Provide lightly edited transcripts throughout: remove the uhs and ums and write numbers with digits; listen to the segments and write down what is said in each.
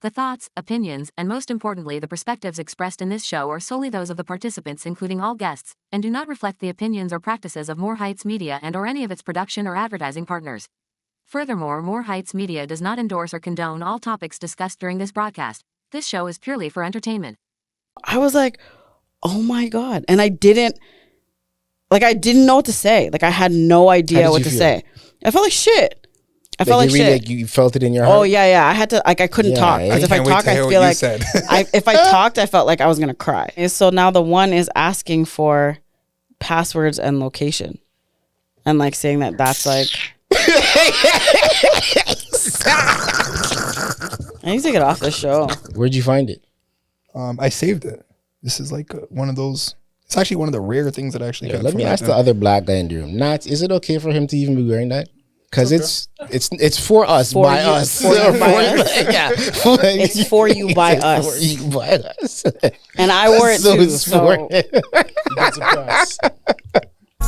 The thoughts, opinions, and most importantly the perspectives expressed in this show are solely those of the participants including all guests, and do not reflect the opinions or practices of More Heights Media and or any of its production or advertising partners. Furthermore, More Heights Media does not endorse or condone all topics discussed during this broadcast. This show is purely for entertainment. I was like, oh my God. And I didn't know what to say. Like I had no idea what to say. I felt like shit. I felt like shit. Like you felt it in your heart? Oh yeah. I had to, like I couldn't talk. Because if I talk, I feel like if I talked, I felt like I was gonna cry. And so now the one is asking for passwords and location. And like saying that that's like I need to get off the show. Where'd you find it? I saved it. This is like one of those. It's actually one of the rare things that I actually got. Let me ask the other black guy in the room. Nats, is it okay for him to even be wearing that? Because it's for us, by us. For you, by us. Yeah. It's for you, by us. For you, by us. And I wore it so too. It's for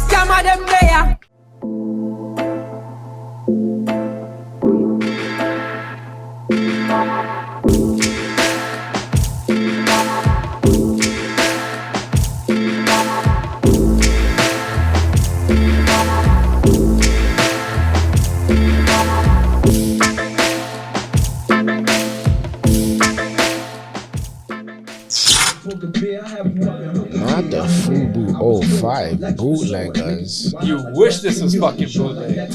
Come on, them there. Not the FUBU 05 bootleggers. You wish this was fucking bootleg.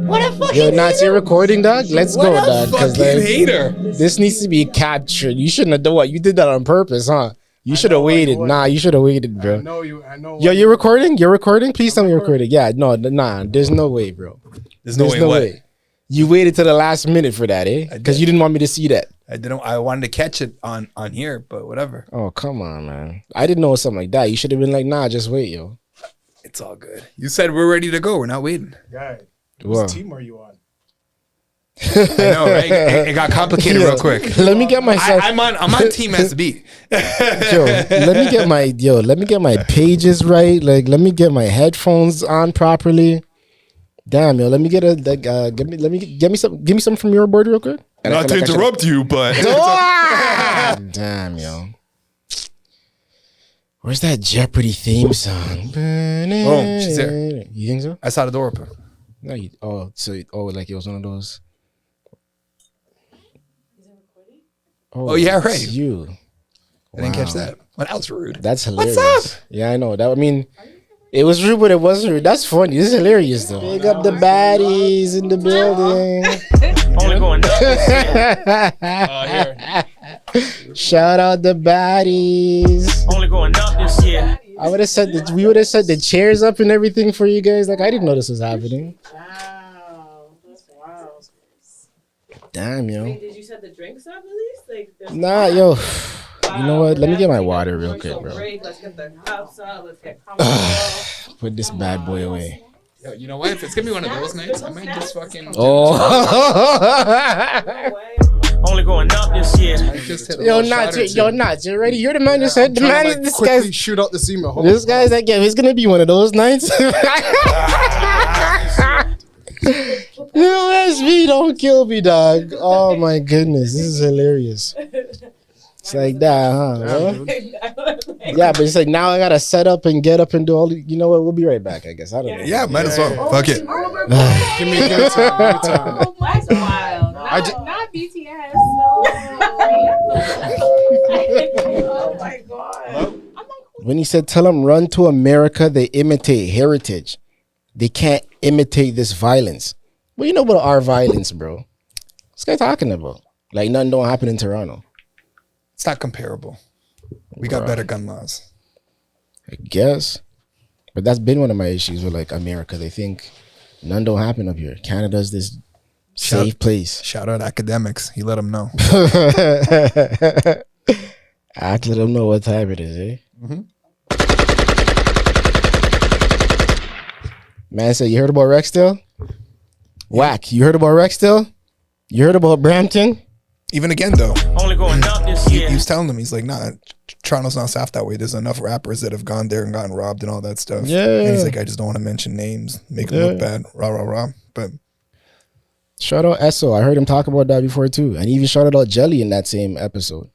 What a fucking Yo, Nats, you recording, dog? Let's go, dog. Because Fucking hater. this needs to be captured. You shouldn't have done what? You did that on purpose, huh? You should have waited. Nah, you should have waited, bro. I know. Yo, you're recording? You're recording? Please tell me you're recording. Yeah, no, nah. There's no way, bro. There's no way. You waited to the last minute for that, eh? Because you didn't want me to see that. I wanted to catch it on here, but whatever. Oh, come on, man. I didn't know something like that. You should have been like, nah, just wait, yo. It's all good. You said we're ready to go. We're not waiting. Guy, Whoa. whose team are you on? I know, right? It got complicated real quick. Let me get myself. I'm on Team SB. Let me get my pages right. Like, let me get my headphones on properly. Damn, yo, let me get give me some from your board real quick. Not to interrupt you, but damn, yo. Where's that Jeopardy theme song? Oh, she's there. You think so? I saw the door open. No, like it was one of those. Oh, yeah, right. It's you. I didn't catch that. Well, that was rude. That's hilarious. What's up? Yeah, I know. That, I mean, it was rude, but it wasn't rude. That's funny. This is hilarious, though. Big up the baddies in the building. Only going up. Here. Shout out the baddies. Only going up this year. We would have set the chairs up and everything for you guys. Like, I didn't know this was happening. Wow. That's wild. Damn, yo. Wait, did you set the drinks up at least? Like, Nah, yo. You know what? Let me get my water real quick, bro. Let's get the cups up. Let's get comfortable. Put this bad boy away. Yo, you know what? If it's gonna be one of those nights, I might just fucking. Oh. Only going up this year. Yo, Nats, you ready? You're the man that said, this guy's. Shoot out the semen. This guy's like, yeah, it's gonna be one of those nights. No, SB, don't kill me, dog. Oh my goodness, this is hilarious. It's like that, huh? Yeah, but it's like now I gotta set up and get up and do all the, you know what? We'll be right back, I guess. I don't know. Yeah, might as well. Fuck it. Give me time. That's wild. Not BTS. Oh my God. When he said, tell them run to America, they imitate heritage. They can't imitate this violence. What do you know about our violence, bro? What's this guy talking about? Like nothing don't happen in Toronto. It's not comparable. We got better gun laws. I guess. But that's been one of my issues with like America. They think none don't happen up here. Canada's this safe place. Shout out academics. He let them know. I have to let them know what time it is, eh? Mm-hmm. Man said, you heard about Rexdale? Whack. You heard about Rexdale? You heard about Brampton? Even again, though. Only going up this He year. was telling them, he's like, nah, Toronto's not soft that way. There's enough rappers that have gone there and gotten robbed and all that stuff. Yeah. And he's like, I just don't want to mention names, make them look bad, rah, rah, rah. But Shout out Esso. I heard him talk about that before too. And he even shouted out Jelly in that same episode.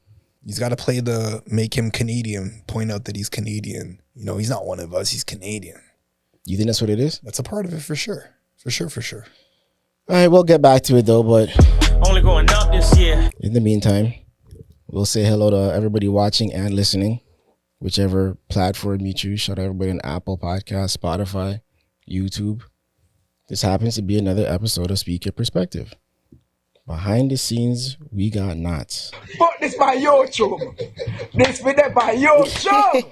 He's got to play the make him Canadian, point out that he's Canadian. You know, he's not one of us. He's Canadian. You think that's what it is? That's a part of it for sure. For sure. All right, we'll get back to it though. But Only going up this year. in the meantime, we'll say hello to everybody watching and listening, whichever platform you choose. Shout out everybody on Apple Podcasts, Spotify, YouTube. This happens to be another episode of Speak Your Perspective. Behind the scenes, we got knots. Fuck this by YouTube. This video by YouTube.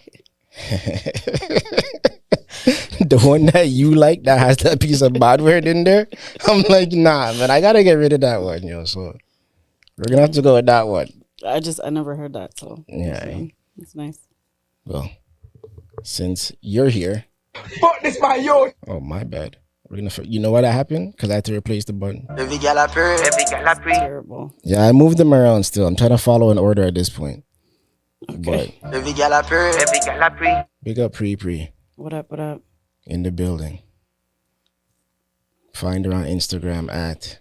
The one that you like that has that piece of bad word in there, I'm like, nah, man, I gotta get rid of that one, yo. So we're gonna have to go with that one. I never heard that, so Yeah. it's nice. Well, since you're here, Fuck this by YouTube. oh my bad. We're gonna, you know what happened? Because I had to replace the button. Terrible. Yeah, I moved them around still. I'm trying to follow an order at this point. Okay. But big up Pree What up? in the building. Find her on Instagram at.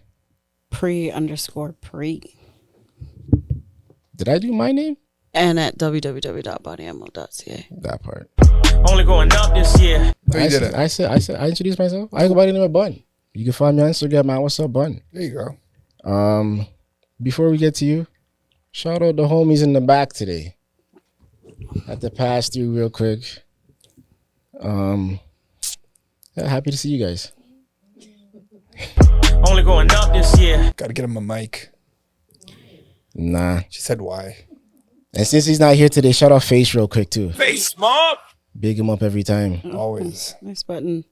Pree_Pree. Did I do my name? And at www.bodyammo.ca. That part. Only going up this year. No, you did it. I introduced myself. I go by the name of Bun. You can find me on Instagram at What's Up Bun. There you go. Before we get to you, shout out the homies in the back today. Had to pass through real quick. Yeah, happy to see you guys. Only going up this year. Got to get him a mic. Nah. She said why. And since he's not here today, shout out Face real quick too. Face mob. Big him up every time. Always. Nice button.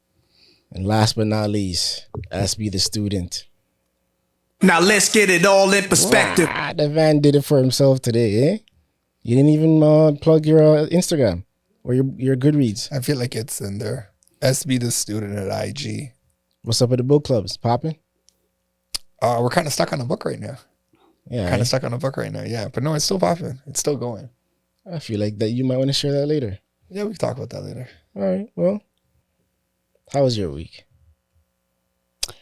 And last but not least, SB the student. Now let's get it all in perspective. Ah, the man did it for himself today, eh? You didn't even plug your Instagram or your Goodreads. I feel like it's in there. SB the student at IG. What's up with the book clubs? Popping? We're kind of stuck on a book right now. Yeah. Kind of stuck on a book right now. Yeah, but no, it's still popping. It's still going. I feel like that you might want to share that later. Yeah, we can talk about that later. All right. Well, how was your week? It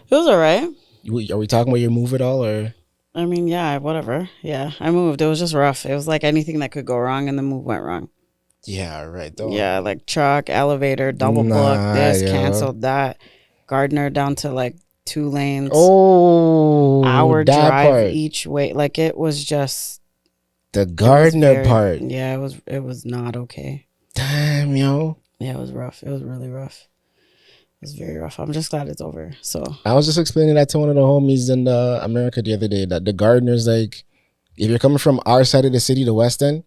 was all right. Are we talking about your move at all, or? I mean, yeah, whatever. Yeah, I moved. It was just rough. It was like anything that could go wrong, and the move went wrong. Yeah, right. Though. Yeah, like truck, elevator, double book, this, canceled that. Gardner down to like 2 lanes. Oh, hour that drive part. each way. Like it was just The Gardner part. Yeah, it was not okay. Damn, yo. Yeah, it was rough. It was really rough. It was very rough. I'm just glad it's over. So I was just explaining that to one of the homies in America the other day, that the Gardner's, like, if you're coming from our side of the city, the West End,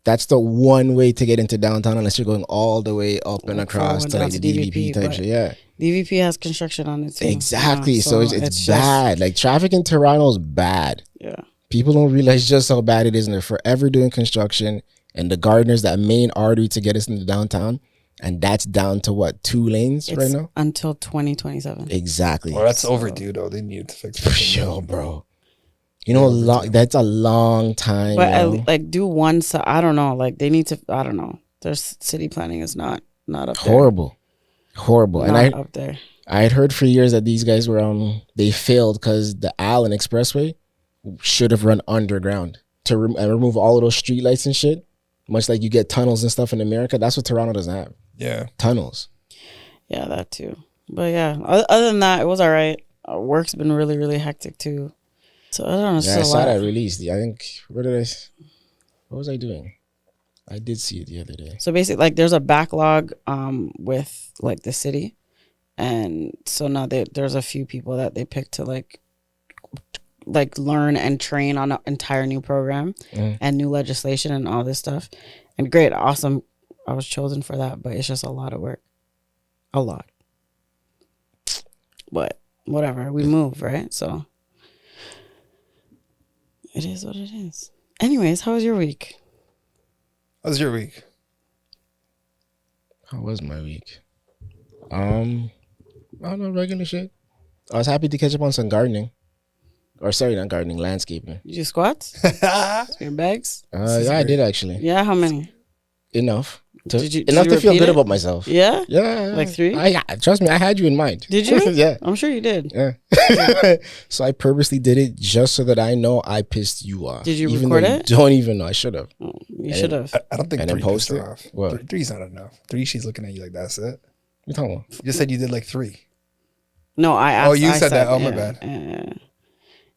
that's the one way to get into downtown, unless you're going all the way up and across to like the DVP type shit. Yeah, DVP has construction on it too. Exactly. Yeah, so it's bad. Like traffic in Toronto's bad. Yeah. People don't realize just how bad it is, and they're forever doing construction. And the Gardner's that main artery to get us into downtown, and that's down to what, 2 lanes right now until 2027. Exactly. Well, that's overdue though. They need to fix it for sure, bro. You know, that's a long time. But like do one. So I don't know. Like they need to. I don't know. Their city planning is not up there. Horrible. Not and up there. I had heard for years that these guys were they failed because the Allen Expressway should have run underground to remove all of those streetlights and shit. Much like you get tunnels and stuff in America, that's what Toronto doesn't have. Yeah, tunnels. Yeah, that too. But yeah, other than that, it was all right. Work's been really, really hectic too. So I don't know. Yeah, I saw that released. I think what was I doing? I did see it the other day. So basically, like, there's a backlog with like the city, and so now there's a few people that they picked to like learn and train on an entire new program and new legislation and all this stuff. And great, awesome. I was chosen for that, but it's just a lot of work. A lot. But whatever, we move, right? So it is what it is. Anyways, how was your week? How was your week? How was my week? I don't know, regular shit. I was happy to catch up on some gardening. Or sorry, not gardening, landscaping. Did you squats? Your bags? Yeah, I did actually. Yeah, how many? enough. Did you Enough to feel repeat good it? about myself. Yeah? Yeah. Like 3? Trust me, I had you in mind. Did you? Yeah. I'm sure you did. Yeah. So I purposely did it just so that I know I pissed you off. Did you even record though it? You don't even know. I should have. Oh, you should have. I don't think And then 3 post pissed it? her off. What? 3's not enough. 3, she's looking at you like that's it. What you talking about? You just said you did like 3. No, I asked. Oh, you I said that. Oh, my yeah, bad. yeah.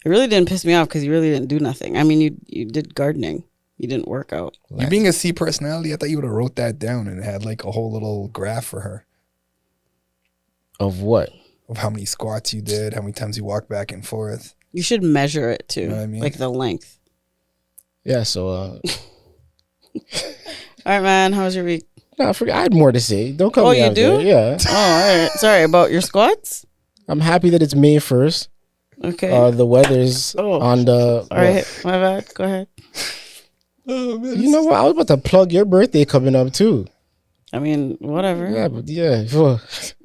It really didn't piss me off because you really didn't do nothing. I mean, you did gardening. You didn't work out. You being a C personality, I thought you would have wrote that down and had like a whole little graph for her Of what? of how many squats you did, how many times you walked back and forth. You should measure it too, You know what I mean? like the length. Yeah, so All right, man. How was your week? no, I forgot. I had more to say. Don't come. Oh, me you out do? there. Yeah. Oh, all right. Sorry about your squats. I'm happy that it's May 1st. Okay. The weather's Oh. on the. All right. My bad. Go ahead. Oh, man. You know what? I was about to plug your birthday coming up too. I mean, whatever. Yeah, but yeah. Well,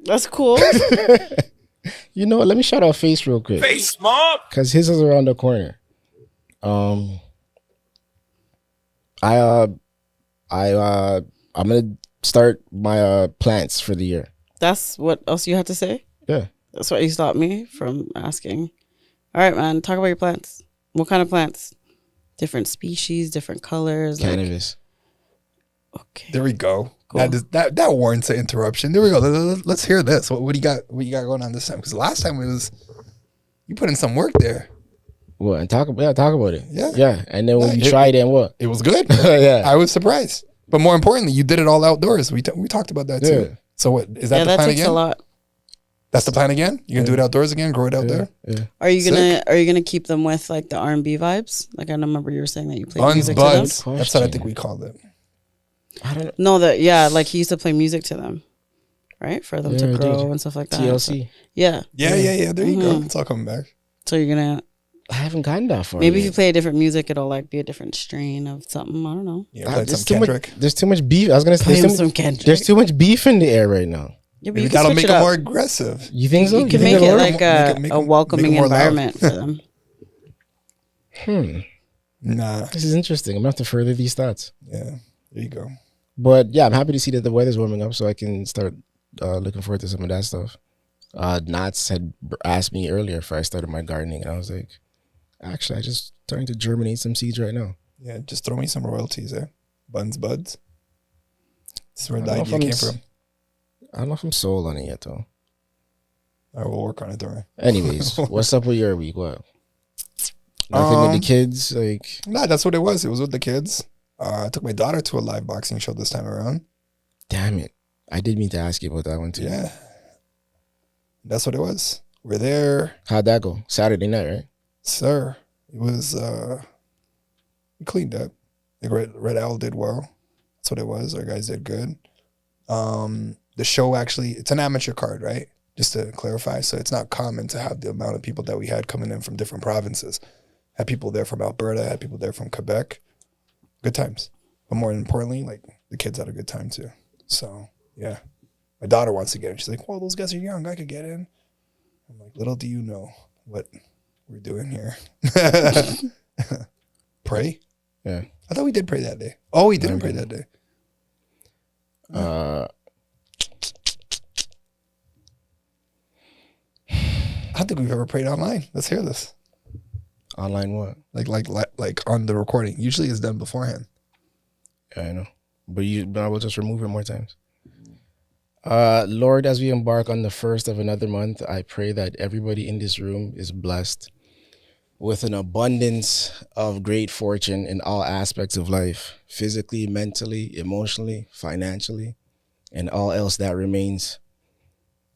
That's cool. you know what? Let me shout out Face real quick. Face mob. Cause his is around the corner. I'm gonna start my plants for the year. That's what else you had to say? Yeah. That's what you stopped me from asking. All right, man. Talk about your plants. What kind of plants? Different species, different colors. Cannabis. Okay. There we go. Cool. That warrants an interruption. There we go. Let's hear this. What do you got? What you got going on this time? Because last time it was you put in some work there. What? And talk about it. Yeah. Yeah. And then when Yeah, you tried it, and what? It was good. Yeah. I was surprised. But more importantly, you did it all outdoors. We talked about that too. Yeah. So what is that Yeah, the that plan takes again? a lot. That's the plan again? You're gonna do it outdoors again, grow it out there? Yeah. Are you Sick. gonna keep them with like the R&B vibes? Like I remember you were saying that you play Buns, music buds. to them. That's what I think we called it. I don't know. No, that yeah, like he used to play music to them, right? For them Yeah, to I grow did. and stuff like that. TLC. Yeah. Yeah. There you go. Mhm. It's all coming back. So you're gonna I haven't gotten that far. maybe if yet. you play a different music, it'll like be a different strain of something. I don't know. Yeah, played There's some too much- Kendrick. there's too much beef. I was gonna say Play there's, some Kendrick. there's too much beef in the air right now. Yeah, but Maybe you can that'll switch make it it up. more aggressive. You think so? You can think make it that'll like work? Make a it welcoming more loud. environment for them. Nah. This is interesting. I'm gonna have to further these thoughts. Yeah. There you go. But yeah, I'm happy to see that the weather's warming up, so I can start looking forward to some of that stuff. Nats had asked me earlier if I started my gardening, and I was like, actually, I just starting to germinate some seeds right now. Yeah, just throw me some royalties there. Buns, buds. This is where I the don't know if idea I'm came s- from. I don't know if I'm sold on it yet, though. I will work on it, don't worry. Anyways, what's up with your week? What? Nothing with the kids, like. Nah, that's what it was. It was with the kids. I took my daughter to a live boxing show this time around. Damn it! I did mean to ask you about that one too. Yeah. That's what it was. We're there. How'd that go? Saturday night, right? Sir, it was, we cleaned up. Like Red Owl did well. That's what it was. Our guys did good. The show actually, it's an amateur card, right? Just to clarify. So it's not common to have the amount of people that we had coming in from different provinces. Had people there from Alberta, had people there from Quebec. Good times. But more importantly, like the kids had a good time too. So yeah. My daughter wants to get in. She's like, well, those guys are young. I could get in. I'm like, little do you know what we're doing here. Pray? Yeah. I thought we did pray that day. Oh, we didn't pray that day. I don't think we've ever prayed online. Let's hear this. Online what? Like on the recording. Usually it's done beforehand. Yeah, I know. But I will just remove it more times. Lord, as we embark on the first of another month, I pray that everybody in this room is blessed with an abundance of great fortune in all aspects of life, physically, mentally, emotionally, financially, and all else that remains.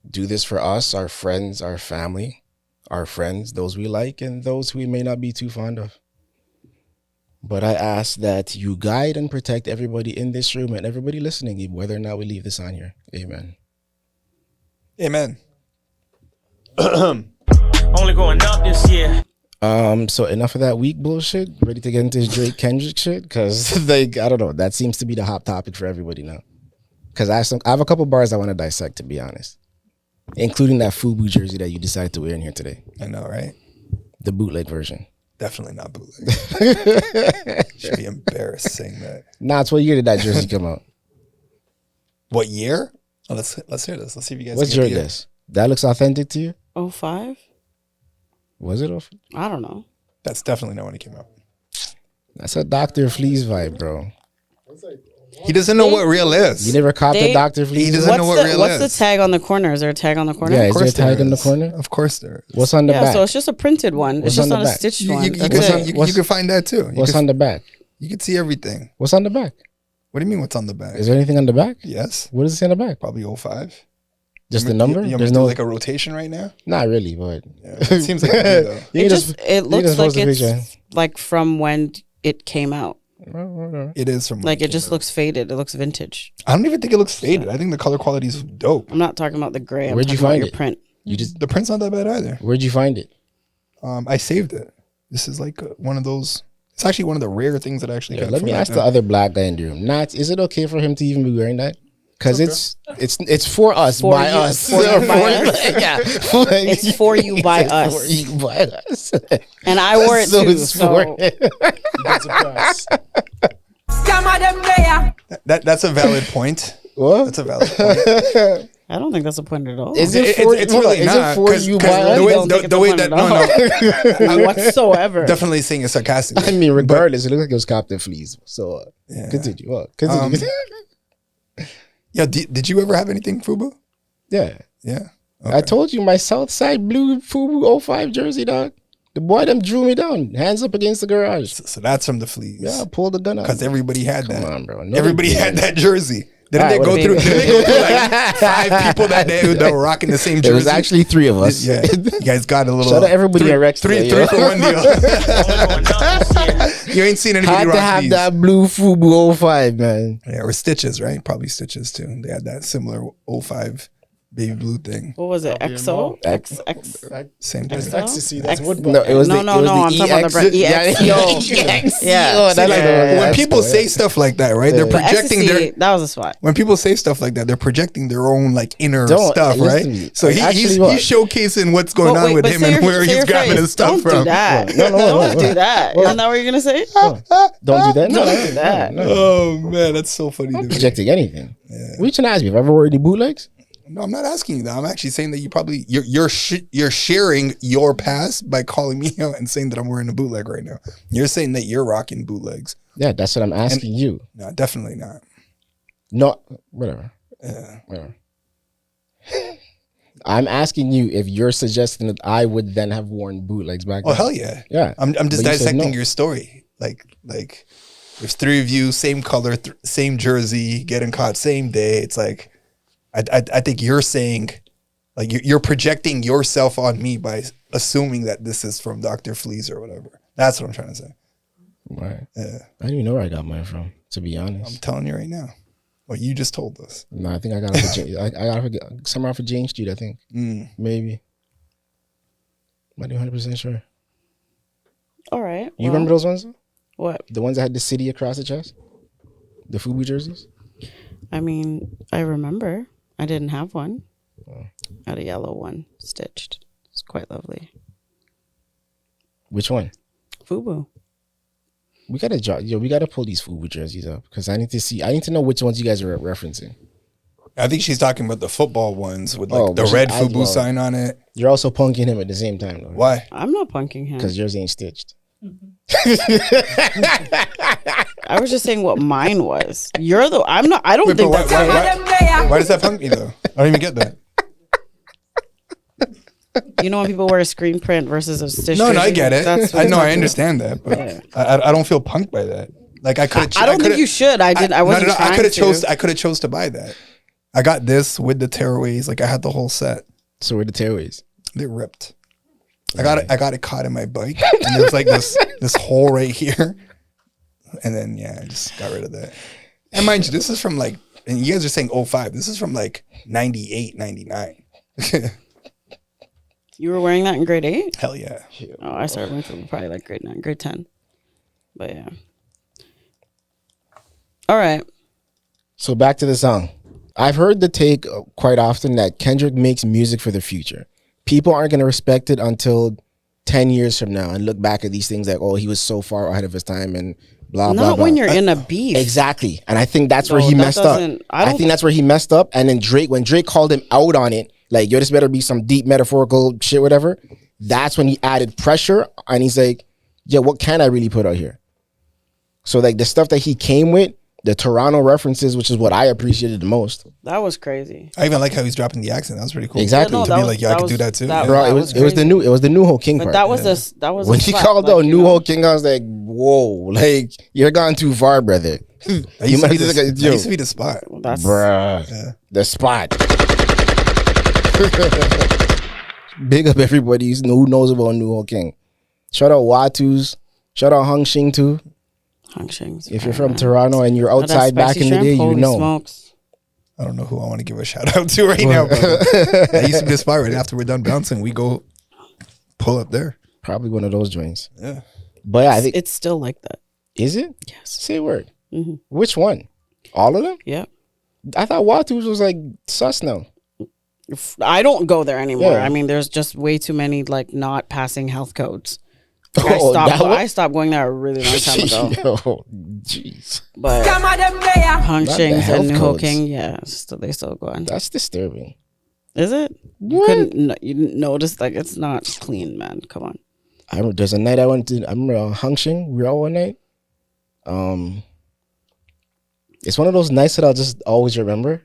Do this for us, our friends, our family, our friends, those we like, and those we may not be too fond of. But I ask that you guide and protect everybody in this room and everybody listening, whether or not we leave this on here. Amen. Amen. Only going up this year. So enough of that weak bullshit. Ready to get into this Drake Kendrick shit? Because like I don't know, that seems to be the hot topic for everybody now. Because I have a couple bars I want to dissect, to be honest, including that FUBU jersey that you decided to wear in here today, I know, right? the bootleg version. Definitely not bootleg. Should be embarrassed saying that. Nah, it's what year did that jersey come out? What year? Oh, let's hear this. Let's see if you guys. What's your guess? That looks authentic to you? 05? Was it 05? I don't know. That's definitely not when it came out. That's a Dr. Fleas vibe, bro. He doesn't know what real is. You never copped a Dr. Fleas? He doesn't know what real is. What's the tag on the corner? Is there a tag on the corner? Yeah, is there a tag in the corner? Of course there is. What's on the back? So it's just a printed one. It's just not a stitched one. You can find that too. What's on the back? You can see everything. What's on the back? What do you mean what's on the back? Is there anything on the back? Yes. What does it say on the back? Probably 05. Just the number? There's no like a rotation right now? Not really, but it seems like it though. It looks like it's like from when it came out. It is from like it just looks faded. It looks vintage. I don't even think it looks faded. I think the color quality is dope. I'm not talking about the gray. Where'd you find it? Print. The print's not that bad either. Where'd you find it? I saved it. This is like one of those. It's actually one of the rare things that I actually got. Let me ask the other black guy in the room. Nats, is it okay for him to even be wearing that? Because it's for us, by us. For you, by us. Yeah. It's for you, by us. For you, by us. And I wore it too. It's for That's a valid point. What? That's a valid point. I don't think that's a point at all. Is it for, it's really not, for you by us? The way that no whatsoever. Definitely saying it sarcastically. I mean, regardless, it looks like it was Captain Fleas. So continue. What? Continue. Yeah, did you ever have anything FUBU? Yeah. Okay. I told you my Southside Blue FUBU 05 jersey, dog. The boy them drew me down, hands up against the garage. So that's from the Fleas. Yeah, pull the gun out. Because everybody had that. Come on, bro. Everybody had that jersey. Didn't they go through like 5 people that day that were rocking the same jersey? There was actually 3 of us. Yeah, you guys got a little. Shout out everybody at rexdale. 3 for 1 deal. You ain't seen anybody rock have these. That blue FUBU 05, man. Yeah, or Stitches, right? Probably Stitches too. They had that similar 05 baby blue thing. What was it? XO? X. Same There's thing. ecstasy. That's what. No, it was no. I'm talking about the brand EXO. Yeah. When people say stuff like that, right? They're projecting their. That was a spot. When people say stuff like that, they're projecting their own like inner stuff, right? So he's showcasing what's going on with him and where he's grabbing his stuff from. Don't do that. Don't do that. Isn't that what you're gonna say? Don't do that. No, don't do that. Oh man, that's so funny. I'm projecting anything. What you trying to ask me? If I ever wore any bootlegs? No, I'm not asking you that. I'm actually saying that you probably you're sharing your past by calling me out and saying that I'm wearing a bootleg right now. You're saying that you're rocking bootlegs. Yeah, that's what I'm asking you. No, definitely not. No, whatever. Yeah. Whatever. I'm asking you if you're suggesting that I would then have worn bootlegs back then. Oh hell yeah. Yeah. I'm just dissecting your story. Like there's 3 of you, same color, same jersey, getting caught same day. It's like I think you're saying, like you're projecting yourself on me by assuming that this is from Dr. Fleas or whatever. That's what I'm trying to say. Right. Yeah. I don't even know where I got mine from, to be honest. I'm telling you right now. Well, you just told us. No, I think I got it I got it somewhere off of Jane Street, I think. Maybe. Not even 100% sure. All right. You remember those ones? What? The ones that had the city across the chest? The FUBU jerseys? I mean, I remember. I didn't have one. I had a yellow one stitched. It's quite lovely. Which one? FUBU. We gotta pull these FUBU jerseys up because I need to know which ones you guys are referencing. I think she's talking about the football ones with like the red FUBU sign on it. You're also punking him at the same time, though. Why? I'm not punking him because yours ain't stitched. I was just saying what mine was. You're the. I'm not. I don't think that's why does that punk me though? I don't even get that. You know when people wear a screen print versus a stitch. No, I get it. I understand that, but yeah. I don't feel punked by that. Like I could. I don't think you should. I didn't. I wasn't. No, I could have chose to buy that. I got this with the tearaways. Like I had the whole set. So where the tearaways? They ripped. I got it caught in my bike, and there was like this hole right here, and then I just got rid of that. And mind you, this is from like, and you guys are saying 05. This is from like 98, 99. You were wearing that in grade 8? Hell yeah. Oh, I started wearing it probably like grade 9, grade 10. But yeah. All right. So back to the song. I've heard the take quite often that Kendrick makes music for the future. People aren't going to respect it until 10 years from now and look back at these things like, oh, he was so far ahead of his time and blah, blah, Not blah. when you're in a beef. Exactly. And I think that's where he messed up. I think that's where he messed up. And then when Drake called him out on it, like, yo, this better be some deep metaphorical shit, whatever. That's when he added pressure. And he's like, yeah, what can I really put out here? So like the stuff that he came with, the Toronto references, which is what I appreciated the most. That was crazy. I even like how he's dropping the accent. That was pretty cool. Exactly. Yeah, no, To that be was- like, Yeah, I that could do was- that too. that- Yeah. bro, it was the new Ho King But part. that was a When he slap, called like, out you New know? Ho King, I was like, whoa, like you're gone too far, brother. That used, to be the spot. That's Bruh. Yeah. The spot. Big up everybody who knows about New Ho King. Shout out Watu's. Shout out Hung Shing too. If you're from Toronto and you're outside back in the day, you know. Smokes. I don't know who I want to give a shout out to right now, but that used to be the spot. Right after we're done bouncing, we go pull up there. Probably one of those joints. Yeah. But yeah, I think It's still like that. is it? Yes. Say a word. Mm-hmm. Which one? All of them? Yeah. I thought Watu's was like sus now. I don't go there anymore. Yeah. I mean, there's just way too many like not passing health codes. Oh, that one? I stopped going there a really long time ago. Yo, jeez. But Come on, them there. Hung Not the Shings health and New Ho codes. King, yeah, they still going. That's disturbing. Is it? You didn't notice, like, it's not clean, man. Come on. There's a night I went to. I remember Hung Shing. We were out one night. It's one of those nights that I'll just always remember.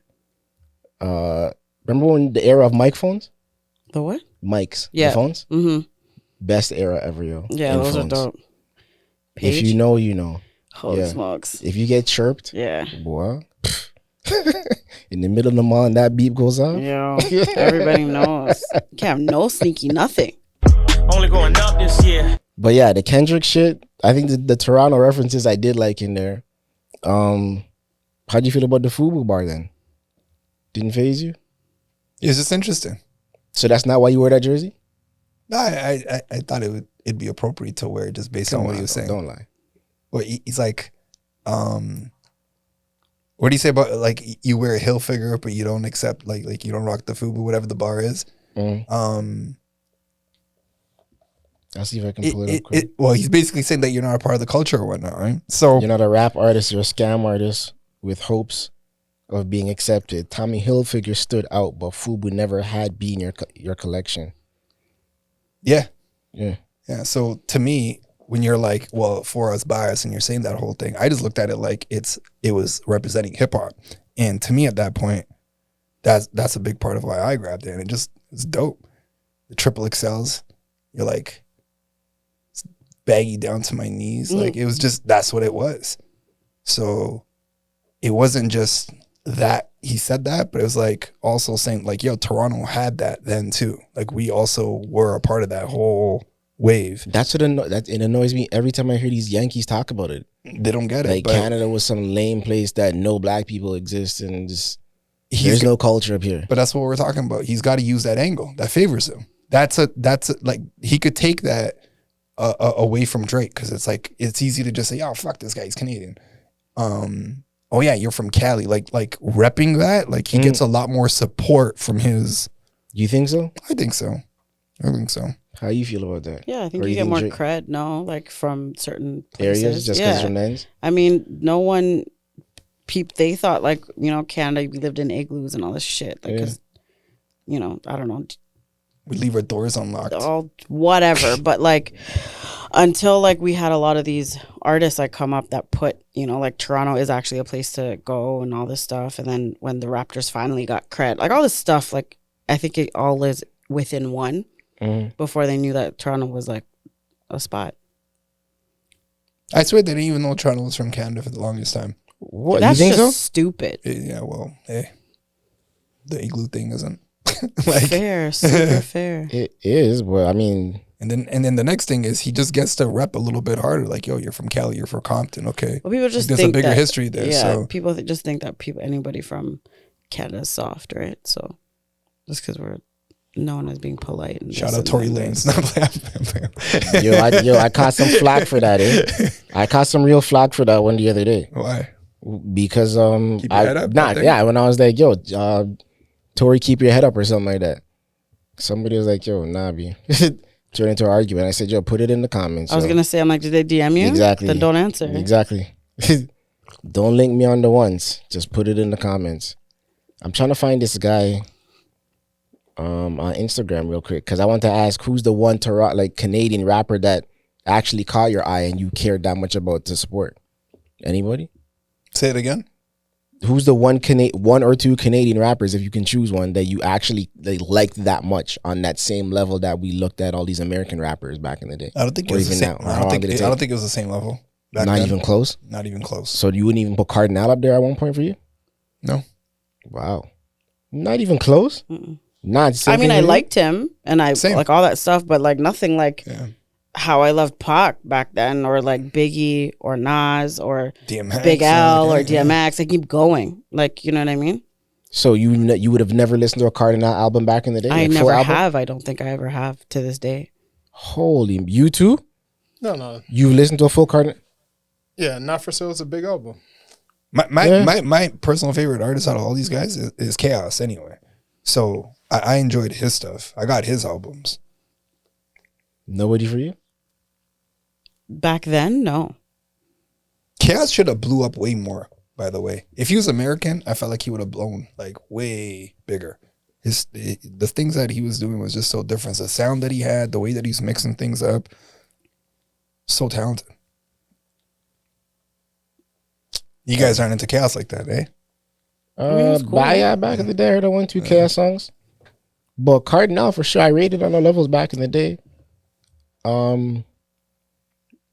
Remember when the era of mic phones? The what? Mics. Yeah. The phones? Mm-hmm. Best era ever, yo. Yeah, in those phones. are dope. If you know, you know. Holy yeah. smokes. If you get chirped, Yeah. boy, in the middle of the mall and that beep goes off. Yo, everybody knows. You can't have no sneaky nothing. Only going up this year. But yeah, the Kendrick shit, I think the Toronto references I did like in there. How'd you feel about the FUBU bar then? Didn't phase you? It's just interesting. So that's not why you wore that jersey? No, I thought it'd be appropriate to wear it just based on what he was saying. Don't lie. Well, he's like, what do you say about like you wear a heel figure but you don't accept like you don't rock the FUBU, whatever the bar is. I'll see if I can pull it up quick. Well, he's basically saying that you're not a part of the culture or whatnot, right? So You're not a rap artist, you're a scam artist with hopes of being accepted. Tommy Hilfiger stood out, but FUBU never had been your collection. yeah. Yeah. So to me, when you're like, well, for us bias, and you're saying that whole thing, I just looked at it like it was representing hip hop, and to me at that point, that's a big part of why I grabbed it, and it's dope. The triple XLs, you're like, it's baggy down to my knees, like it was just that's what it was. So it wasn't just that he said that, but it was like also saying like, yo, Toronto had that then too. Like we also were a part of that whole wave. That's what it annoys me every time I hear these Yankees talk about it. They don't get it. Like but Canada was some lame place that no black people exist and just there's no culture up here. But that's what we're talking about. He's got to use that angle that favors him. That's like he could take that away from Drake because it's like it's easy to just say, oh fuck this guy, he's Canadian. Oh yeah, you're from Cali. Like repping that, like he gets a lot more support from his. You think so? I think so. How you feel about that? Yeah, I think Or you get more Drake- cred, no? Like from certain places. areas just because it's from ends? I mean, no one, they thought like, Canada, we lived in igloos and all this shit. Like, 'cause, I don't know, We leave our doors unlocked. all whatever. But like, until like we had a lot of these artists like come up that put, like Toronto is actually a place to go and all this stuff. And then when the Raptors finally got cred, like all this stuff, like I think it all is within one before they knew that Toronto was like a spot. I swear they didn't even know Toronto was from Canada for the longest time. What, That's you think just so? stupid. Yeah, well, hey, the igloo thing isn't like. Fair, super fair. It is, but I mean, And then the next thing is he just gets to rep a little bit harder. Like, yo, you're from Cali, you're from Compton, okay. Well, people just There's think a bigger that, history there. Yeah, So people just think that anybody from Canada is soft, right? So just because we're known as being polite. And shout this out and Tory that. Lanez. I caught some flack for that, I caught some real flack for that one the other day. Why? Because Keep your head up, that thing? when I was like, yo, Tory, keep your head up or something like that. Somebody was like, yo, nah, B. turned into an argument. I said, yo, put it in the comments. I was going to say, I'm like, did they DM you? Exactly. Then don't answer. Exactly. Don't link me on the ones. Just put it in the comments. I'm trying to find this guy on Instagram real quick because I want to ask who's the one Canadian rapper that actually caught your eye and you cared that much about to support. Anybody? Say it again. Who's the one or two Canadian rappers, if you can choose one, that you actually liked that much on that same level that we looked at all these American rappers back in the day? I don't think it was the same. I don't think it was the same level. Not then. Even close? Not even close. So you wouldn't even put Cardinal up there at one point for you? No. Wow. Not even close? Mm-mm. Not. I mean, I liked him and I like all that stuff, but like nothing like how I loved Pac back then, or like Biggie or Nas or DMX, Big L or DMX. I keep going. Like, you know what I mean? So you would have never listened to a Cardinal album back in the day? I never have. I don't think I ever have to this day. Holy, you too? No. You listened to a full Cardinal? Yeah, Not For Sale is a big album. My personal favorite artist out of all these guys is Chaos anyway. So I enjoyed his stuff. I got his albums. Nobody for you? Back then, no. Chaos should have blew up way more, by the way. If he was American, I felt like he would have blown like way bigger. The things that he was doing was just so different. The sound that he had, the way that he's mixing things up. So talented. You guys aren't into Chaos like that, eh? Cool. Back in the day, I heard 1, 2 Chaos songs. But Cardinal, for sure, I rated on the levels back in the day.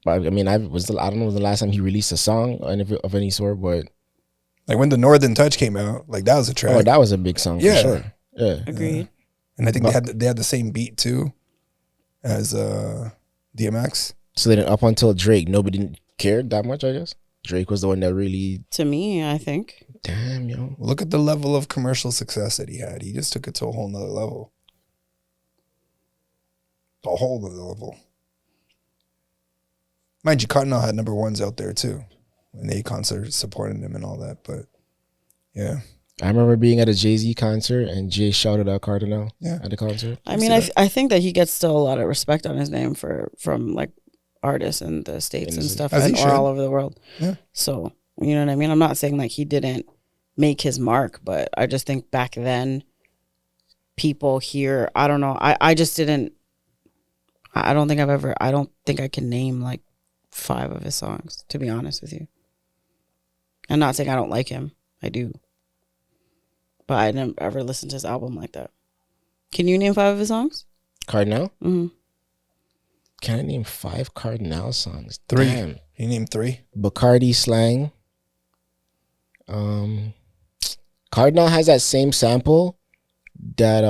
But I mean, I don't know the last time he released a song of any sort, but like when the Northern Touch came out, like that was a track. Oh, that was a big song, for sure. Yeah, agreed. And I think they had the same beat too as DMX. So then, up until Drake, nobody cared that much. I guess Drake was the one that really. To me, I think. Damn, yo! Look at the level of commercial success that he had. He just took it to a whole nother level. A whole nother level. Mind you, Cardinal had number ones out there too, and they concert supporting him and all that. But yeah, I remember being at a Jay-Z concert and Jay shouted out Cardinal at the concert. I mean, I think that he gets still a lot of respect on his name from like artists in the States and stuff, or all over the world. Yeah. So you know what I mean. I'm not saying like he didn't make his mark, but I just think back then, people here, I don't know. I just didn't. I don't think I can name like 5 of his songs, to be honest with you. I'm not saying I don't like him. I do. But I didn't ever listen to his album like that. Can you name 5 of his songs? Cardinal? Mm-hmm. Can I name 5 Cardinal songs? 3. Damn. You named 3? Bacardi Slang. Cardinal has that same sample that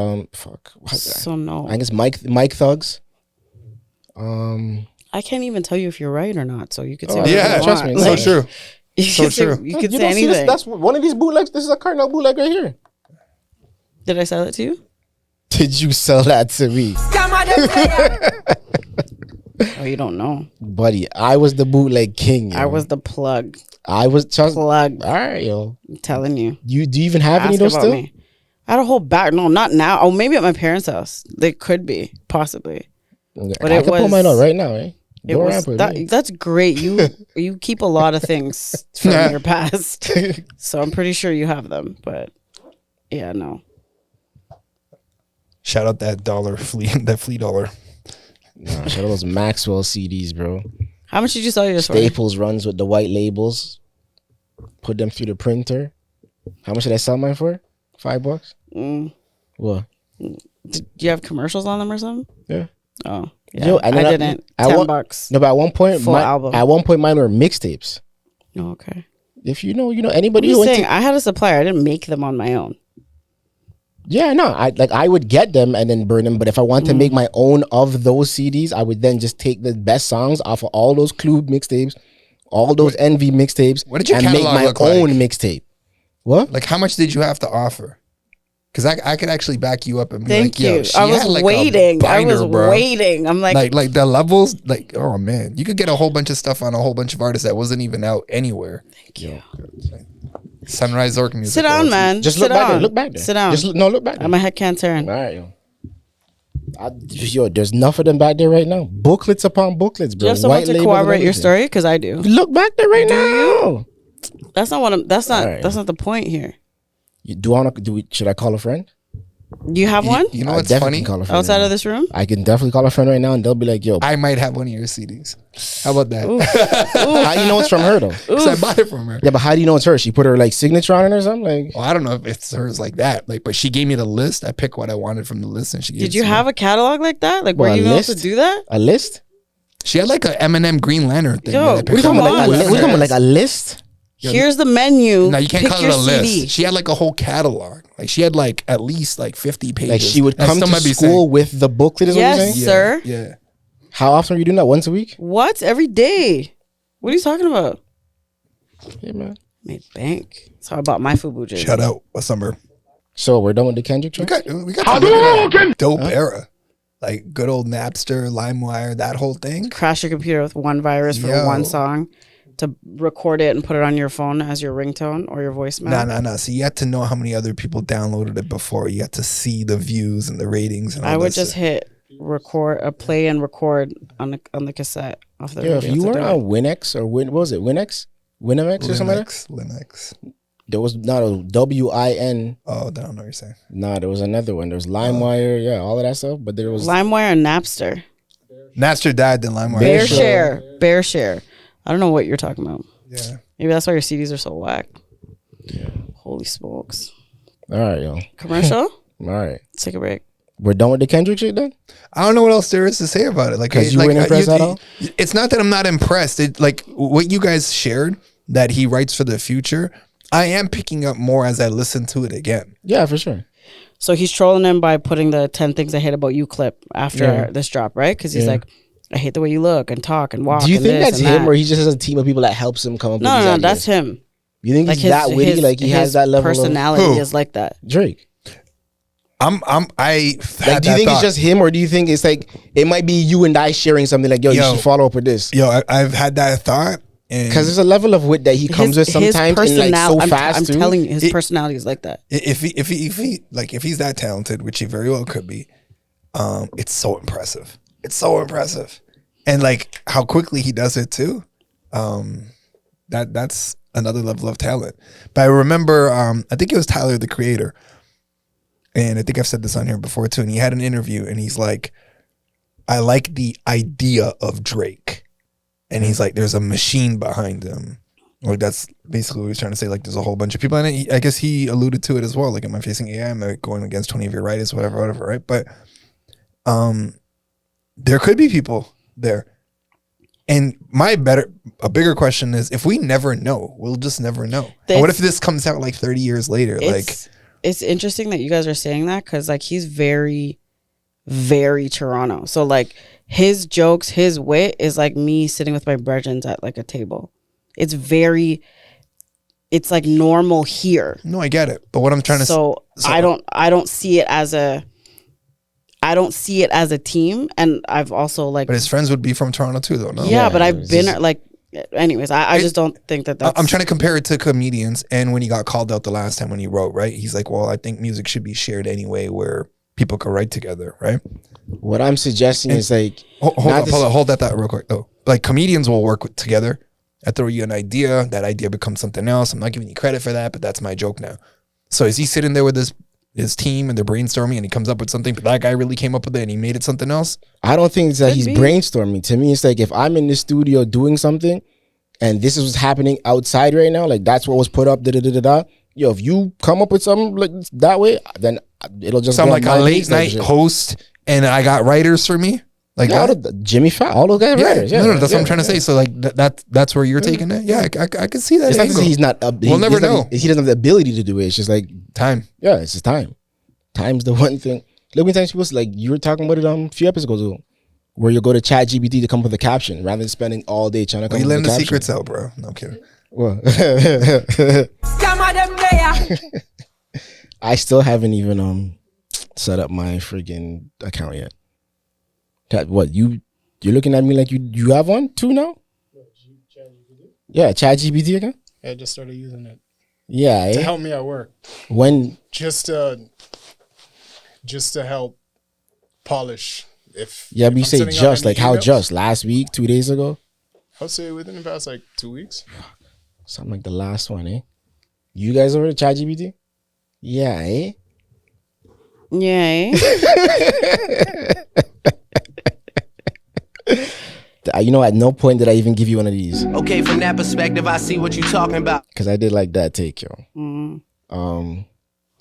So no. I guess Mike Thugs. I can't even tell you if you're right or not. So you could say trust me. So true. So true. You could say anything. That's one of these bootlegs. This is a Cardinal bootleg right here. Did I sell it to you? Did you sell that to me? Oh, you don't know, buddy. I was the bootleg king. Yo. I was the plug. I was plug. All right, yo. I'm telling you. Do you even have any of those still? Me. I had a whole bag. No, not now. Oh, maybe at my parents' house. They could be, possibly. But I can pull mine out right now, eh? That's great. You keep a lot of things from your past, so I'm pretty sure you have them. But yeah, no. Shout out that flea dollar. Nah, shout out those Maxwell CDs, bro. How much did you sell yours for? Staples runs with the white labels. Put them through the printer. How much did I sell mine for? $5? What? Do you have commercials on them or something? Yeah. Oh, yeah. Yo, I didn't. $10. No, but at one point, album. At one point, mine were mixtapes. Oh, okay. If you know anybody I'm who saying I had a supplier. I didn't make them on my own. Yeah, no, I would get them and then burn them. But if I want to make my own of those CDs, I would then just take the best songs off of all those Clue mixtapes, all those Envy mixtapes, what did your and make my own mixtape. What? Like, how much did you have to offer? Because I could actually back you up and be Thank like, yo, you. she I was had like waiting. binder, I was bro. waiting. I'm like the levels, like, oh man, you could get a whole bunch of stuff on a whole bunch of artists that wasn't even out anywhere. Thank you. Sunrise Orc music. Sit down, man. Just look back there. Look back there. Sit down. Look back there. My head can't turn. All right, yo. There's enough of them back there right now. Booklets upon booklets, bro. Do you have someone to corroborate your story? Because I do. Look back there right now. That's not what I'm. That's not the point here. Should I call a friend? You have one? You know what's funny? Outside of this room? I can definitely call a friend right now and they'll be like, yo. I might have one of your CDs. How about that? How do you know it's from her though? Because I bought it from her. Yeah, but how do you know it's her? She put her like signature on it or something? Like, well, I don't know if it's hers like that. Like, but she gave me the list. I picked what I wanted from the list and she gave it to me. Did you have a catalog like that? Like, were you able to do that? A list? She had like an M&M Green Lantern thing. Yo, we're talking about like a list? Here's the menu. No, you can't call it a list. CD. She had like a whole catalog. Like she had like at least like 50 pages. Like she would come to school with the booklet is what you're saying? Yes, sir. Yeah. How often are you doing that? Once a week? What? Every day. What are you talking about? Yeah, man. Made bank. That's how I bought my FUBU jersey. Shout out. What's number? So we're done with the Kendrick track? We got dope era. Like good old Napster, LimeWire, that whole thing. Crash your computer with one virus for one song to record it and put it on your phone as your ringtone or your voicemail. No. So you had to know how many other people downloaded it before. You had to see the views and the ratings. And all I would that just hit play and record on the cassette off the radio. If you were on Winex or what was it? Winex or something like that? Linux. There was not a WIN. Oh, I don't know what you're saying. Nah, there was another one. There was LimeWire, yeah, all of that stuff. But there was LimeWire and Napster. Napster died, then LimeWire. Bear share. I don't know what you're talking about. Yeah. Maybe that's why your CDs are so whack. Yeah. Holy smokes. All right, yo. Commercial? All right. Let's take a break. We're done with the Kendrick shit then? I don't know what else there is to say about it. Like, because you weren't impressed at all? It's not that I'm not impressed. It, like what you guys shared that he writes for the future, I am picking up more as I listen to it again. Yeah, for sure. So he's trolling him by putting the 10 things I hate about you clip after this drop, right? Because he's like, I hate the way you look and talk and walk. Do you and think this that's and him, that. or he just has a team of people that helps him come up with these ideas? No, that's him. You think like he's that witty? Like he has that level personality of personality is like that. Drake. Do you think it's just him, or do you think it's like it might be you and I sharing something like, yo, you should follow up with this? Yo, I've had that thought. Because there's a level of wit that he comes with sometimes, and like so fast. I'm telling you, his personality is like that. If he's that talented, which he very well could be, it's so impressive. It's so impressive, and like how quickly he does it too. That's another level of talent. But I remember, I think it was Tyler, the Creator, and I think I've said this on here before too. And he had an interview, and he's like, "I like the idea of Drake." And he's like, there's a machine behind him. Like that's basically what he's trying to say. Like there's a whole bunch of people. And I guess he alluded to it as well. Like, am I facing AI? Am I going against 20 of your writers? Whatever, right? But there could be people there. And a bigger question is, if we never know, we'll just never know. What if this comes out like 30 years later? It's interesting that you guys are saying that because like he's very, very Toronto. So like his jokes, his wit is like me sitting with my brethren at like a table. It's like normal here. No, I get it. But what I'm trying to so I don't see it as a team. And I've also like, but his friends would be from Toronto too, though. No? Yeah, but I've been like, anyways, I just don't think that's. I'm trying to compare it to comedians. And when he got called out the last time when he wrote, right? He's like, well, I think music should be shared anyway, where people can write together, right? What I'm suggesting is like hold that thought real quick though. Like comedians will work together. I throw you an idea, that idea becomes something else. I'm not giving you credit for that, but that's my joke now. So is he sitting there with his team and they're brainstorming and he comes up with something, but that guy really came up with it and he made it something else? I don't think it's that he's brainstorming. To me, it's like if I'm in the studio doing something and this is what's happening outside right now, like that's what was put up, yo, if you come up with something like that way, then it'll just sound like a late night host and I got writers for me. Like Jimmy Fallon, all those guys writers. No, that's what I'm trying to say. So like that's where you're taking it. Yeah, I can see that. It's not to say he's not. We'll never know. He doesn't have the ability to do it. It's just like time. Yeah, it's just time. Time's the one thing. Look, many times people like you were talking about it a few episodes ago, where you go to ChatGPT to come up with a caption rather than spending all day trying to come up with a caption. You letting the secrets out, bro. No, I'm kidding. Well, I still haven't even set up my freaking account yet. What you're looking at me like you have one too now? Yeah, ChatGPT again. I just started using it. Yeah, to help me at work. When just to help polish. If but you I'm say sending out just, any like how emails, just? Last week, 2 days ago? I'll say within the past like 2 weeks. Something like the last one, eh? You guys over at ChatGPT? Yeah, eh? Yeah. You know, at no point did I even give you one of these. Okay, from that perspective, I see what you're talking about. Because I did like that take, yo.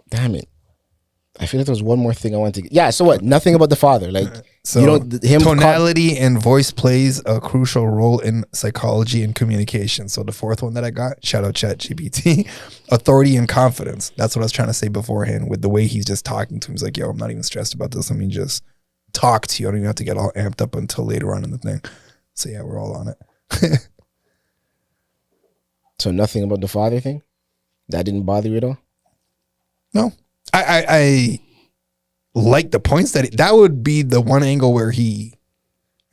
Damn it. I feel like there was one more thing I wanted to. Yeah. So what? Nothing about the father. Like, so you don't. Tonality and voice plays a crucial role in psychology and communication. So the fourth one that I got, shout out ChatGPT, authority and confidence. That's what I was trying to say beforehand. With the way he's just talking to him, he's like, "Yo, I'm not even stressed about this. Let me just talk to you. I don't even have to get all amped up until later on in the thing." So yeah, we're all on it. So nothing about the father thing? That didn't bother you at all? No. I like the points that would be the one angle where I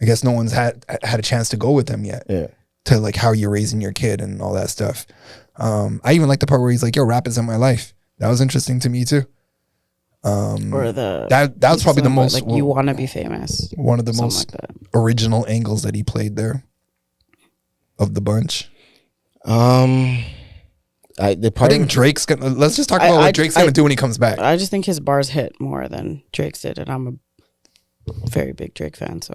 guess no one's had a chance to go with him yet. Yeah. To like how you're raising your kid and all that stuff. I even like the part where he's like, "Yo, rap isn't my life." That was interesting to me too. Or that was probably the most, like, you want to be famous. One of the most like original angles that he played there of the bunch. I think Drake's gonna. Let's just talk about what Drake's gonna do when he comes back. I just think his bars hit more than Drake's did, and I'm a very big Drake fan. So,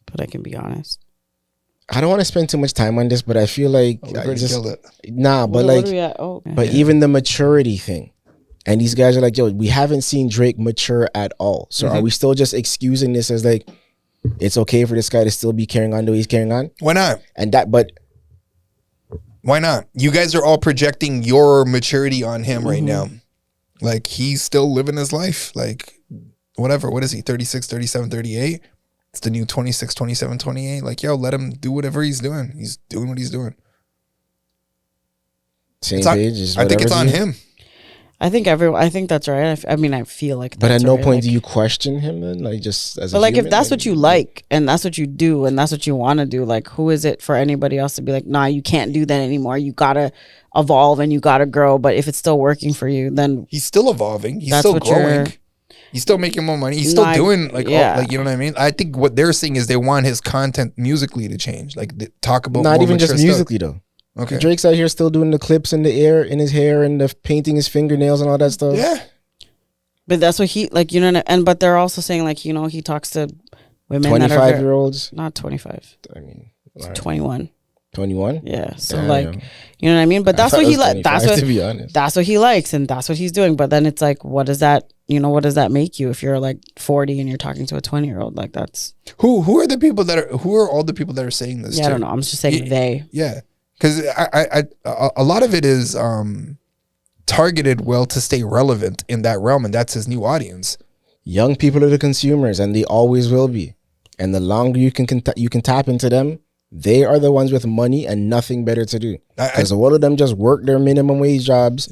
but I can be honest. I don't want to spend too much time on this, but I feel like I just killed it. Nah, but what like, are we at? Oh, okay. but even the maturity thing, and these guys are like, "Yo, we haven't seen Drake mature at all." So are we still just excusing this as like, it's okay for this guy to still be carrying on the way he's carrying on? Why not? And that, but. Why not? You guys are all projecting your maturity on him right now. Like, he's still living his life. Like, whatever. What is he? 36, 37, 38? It's the new 26, 27, 28. Like, yo, let him do whatever he's doing. He's doing what he's doing. Same page. I think it's on him. I think that's right. I mean, I feel like. But at no right. point like, do you question him then, like just as. But like, if that's what you like and that's what you do and that's what you want to do, like, who is it for anybody else to be like, nah, you can't do that anymore. You gotta evolve and you gotta grow. But if it's still working for you, then he's still evolving. He's still growing. He's still making more money. He's still doing like, you know what I mean? I think what they're saying is they want his content musically to change. Like, talk about not more even just musically stuff. though. Okay. Drake's out here still doing the clips in the air in his hair and the painting his fingernails and all that stuff. Yeah. But that's what he like, you know, and but they're also saying like, you know, he talks to women 25-year-olds. Not 25. I mean, 21. 21? Yeah. So like, you know what I mean? But that's what he like. That's what, to be honest. That's what he likes and that's what he's doing. But then it's like, what does that make you if you're like 40 and you're talking to a 20-year-old? Like, that's who are all the people that are saying this? Yeah, I don't know. I'm just saying they. Yeah. Because a lot of it is targeted well to stay relevant in that realm, and that's his new audience. Young people are the consumers, and they always will be. And the longer you can tap into them, they are the ones with money and nothing better to do. Because a lot of them just work their minimum wage jobs,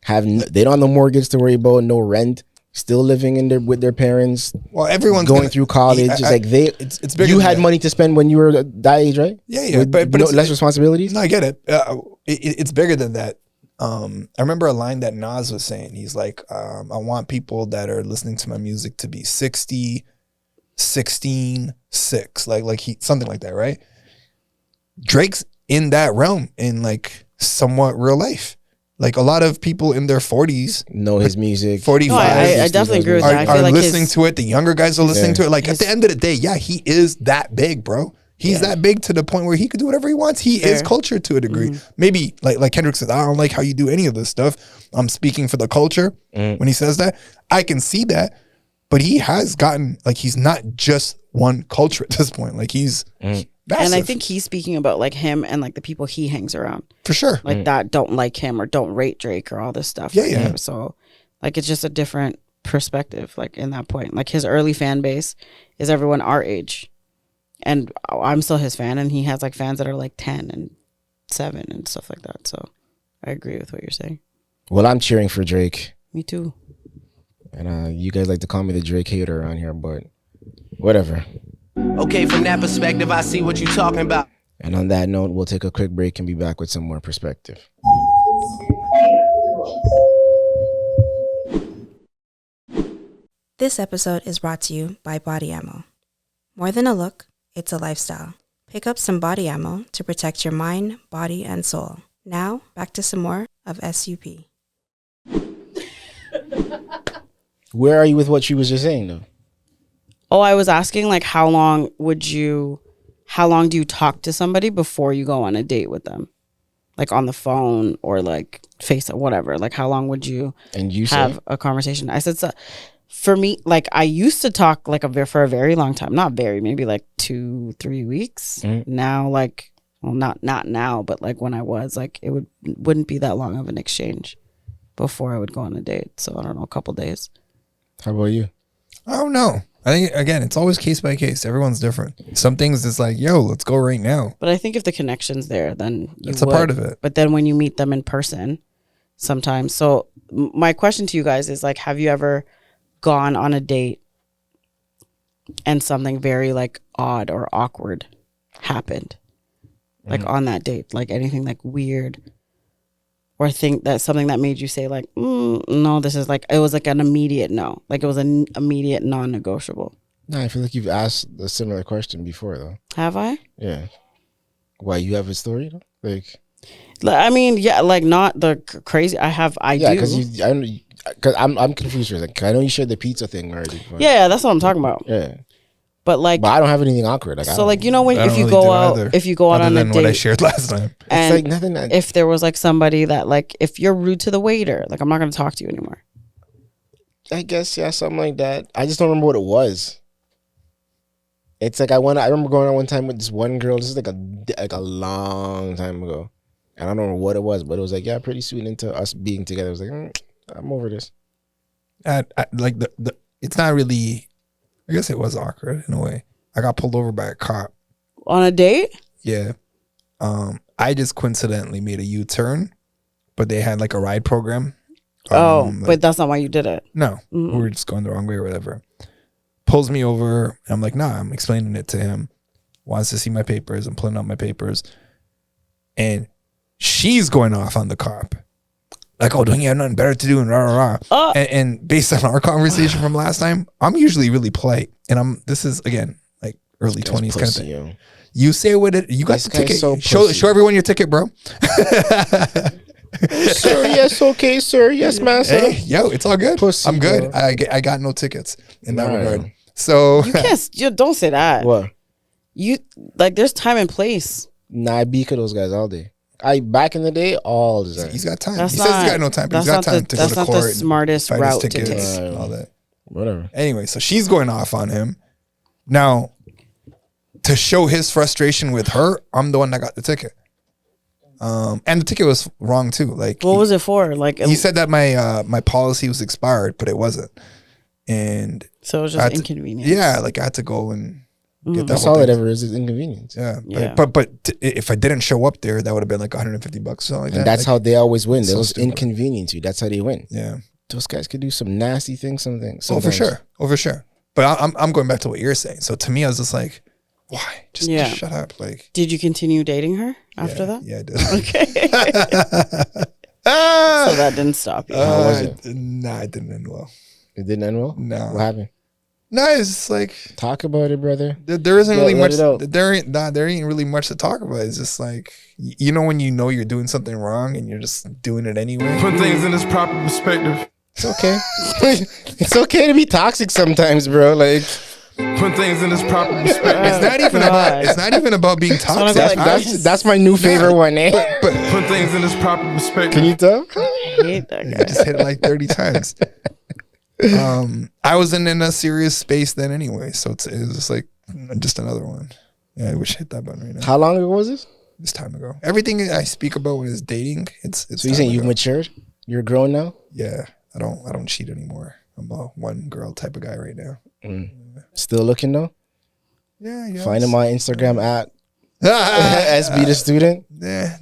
they don't have no mortgage to worry about, no rent, still living with their parents. Well, everyone's going through college. It's bigger. You had money to spend when you were that age, right? Yeah. But less responsibilities. No, I get it. It's bigger than that. I remember a line that Nas was saying. He's like, I want people that are listening to my music to be 60, 16, 6. Like something like that, right? Drake's in that realm in like somewhat real life. Like, a lot of people in their 40s know his music. 45. No, I definitely agree with that. Are like listening to it. The younger guys are listening to it. Like, at the end of the day, yeah, he is that big, bro. He's that big to the point where he could do whatever he wants. He is culture to a degree. Maybe like Kendrick says, I don't like how you do any of this stuff. I'm speaking for the culture. When he says that, I can see that. But he has gotten, like, he's not just one culture at this point. Like, he's massive. And I think he's speaking about like him and like the people he hangs around. For sure. Like that don't like him or don't rate Drake or all this stuff. Yeah. So like, it's just a different perspective, like, in that point. Like, his early fan base is everyone our age. And I'm still his fan, and he has like fans that are like 10 and 7 and stuff like that. So I agree with what you're saying. Well, I'm cheering for Drake. Me too. And you guys like to call me the Drake hater around here, but whatever. Okay, from that perspective, I see what you're talking about. And on that note, we'll take a quick break and be back with some more perspective. This episode is brought to you by Body Ammo. More than a look, it's a lifestyle. Pick up some Body Ammo to protect your mind, body, and soul. Now, back to some more of SUP. Where are you with what she was just saying, though? Oh, I was asking, like, how long do you talk to somebody before you go on a date with them? Like, on the phone or, like, face or whatever. Like, how long would you have a conversation? I said, so, for me, like, I used to talk, like, for a very long time. Not very, maybe, like, 2-3 weeks. Mm-hmm. Now, like, well, not now, but, like, when I was, like, it wouldn't be that long of an exchange before I would go on a date. So, I don't know, a couple days. How about you? I don't know. I think, again, it's always case by case. Everyone's different. Some things it's like, yo, let's go right now. But I think if the connection's there, then that's a part of it. But then when you meet them in person, sometimes. So my question to you guys is, like, have you ever gone on a date and something very, like, odd or awkward happened? Like, on that date? Like, anything, like, weird? Or think that something that made you say, like, no, this is, like, it was like an immediate no. Like, it was an immediate non-negotiable. No, I feel like you've asked a similar question before, though. Have I? Yeah. Why, you have a story, though? Like, I mean, yeah, like, not the crazy. I do. Yeah, because I'm confused with it. I know you shared the pizza thing already. Yeah, that's what I'm talking about. Yeah. But I don't have anything awkward. Like, so, like, you know, when if you go out on a date, what I shared last time, and it's like nothing. If there was, like, somebody that, like, if you're rude to the waiter, like, I'm not going to talk to you anymore. I guess, yeah, something like that. I just don't remember what it was. It's like I remember going out one time with this one girl. This is like a long time ago, and I don't know what it was, but it was like, yeah, pretty soon into us being together. I was like, I'm over this. Like it's not really. I guess it was awkward in a way. I got pulled over by a cop. On a date? Yeah. I just coincidentally made a U-turn, but they had, like, a ride program. But that's not why you did it. No. We were just going the wrong way or whatever. Pulls me over. And I'm like, nah, I'm explaining it to him. Wants to see my papers. I'm pulling out my papers. And she's going off on the cop. Like, oh, don't you have nothing better to do? And rah, rah, rah. And based on our conversation from last time, I'm usually really polite. And this is, again, like early 20s kind of thing. Yo. You say what it, you got the ticket. So show everyone your ticket, bro. Sir, yes, okay, sir. Yes, master. Hey, yo, it's all good. Pussy, I'm good. I got no tickets in that regard. So you can't, don't say that. What? You, like, there's time and place. Nah, I beak those guys all day. Back in the day, all the time. He's got time. He says he's got no time, but he's got time to go to court. That's not the smartest route to take. And all that. Whatever. Anyway, so she's going off on him. Now, to show his frustration with her, I'm the one that got the ticket. And the ticket was wrong too. Like, what was it for? Like, he said that my policy was expired, but it wasn't. And so it was just inconvenient. Yeah, like I had to go and get that. That's all it ever is inconvenience. Yeah. But if I didn't show up there, that would have been like $150 or something like that. And that's like, how they always win. They always inconvenience you. That's how they win. Yeah. Those guys could do some nasty things, sometimes. Oh, for sure. But I'm going back to what you're saying. So to me, I was just like, why? Just shut up. Like, did you continue dating her after that? Yeah, I did. Okay. So that didn't stop you. How was it? Nah, it didn't end well. It didn't end well? No. What happened? No, it's just like, talk about it, brother. There isn't really much. There ain't really much to talk about. It's just like, you know, when you know you're doing something wrong and you're just doing it anyway. Put things in its proper perspective. It's okay. It's okay to be toxic sometimes, bro. Like, put things in its proper perspective. It's not even about being toxic. That's my new favorite one, eh? But put things in its proper perspective. Can you tell? I hate that guy. I just hit it like 30 times. I wasn't in a serious space then anyway, so it was just like just another one. Yeah, I wish I hit that button right now. How long ago was this? This time ago. Everything I speak about when it's dating, it's so you saying you've matured? You're grown now? Yeah, I don't cheat anymore. I'm a one girl type of guy right now. Still looking though? Yeah. Find him on Instagram at SB the student.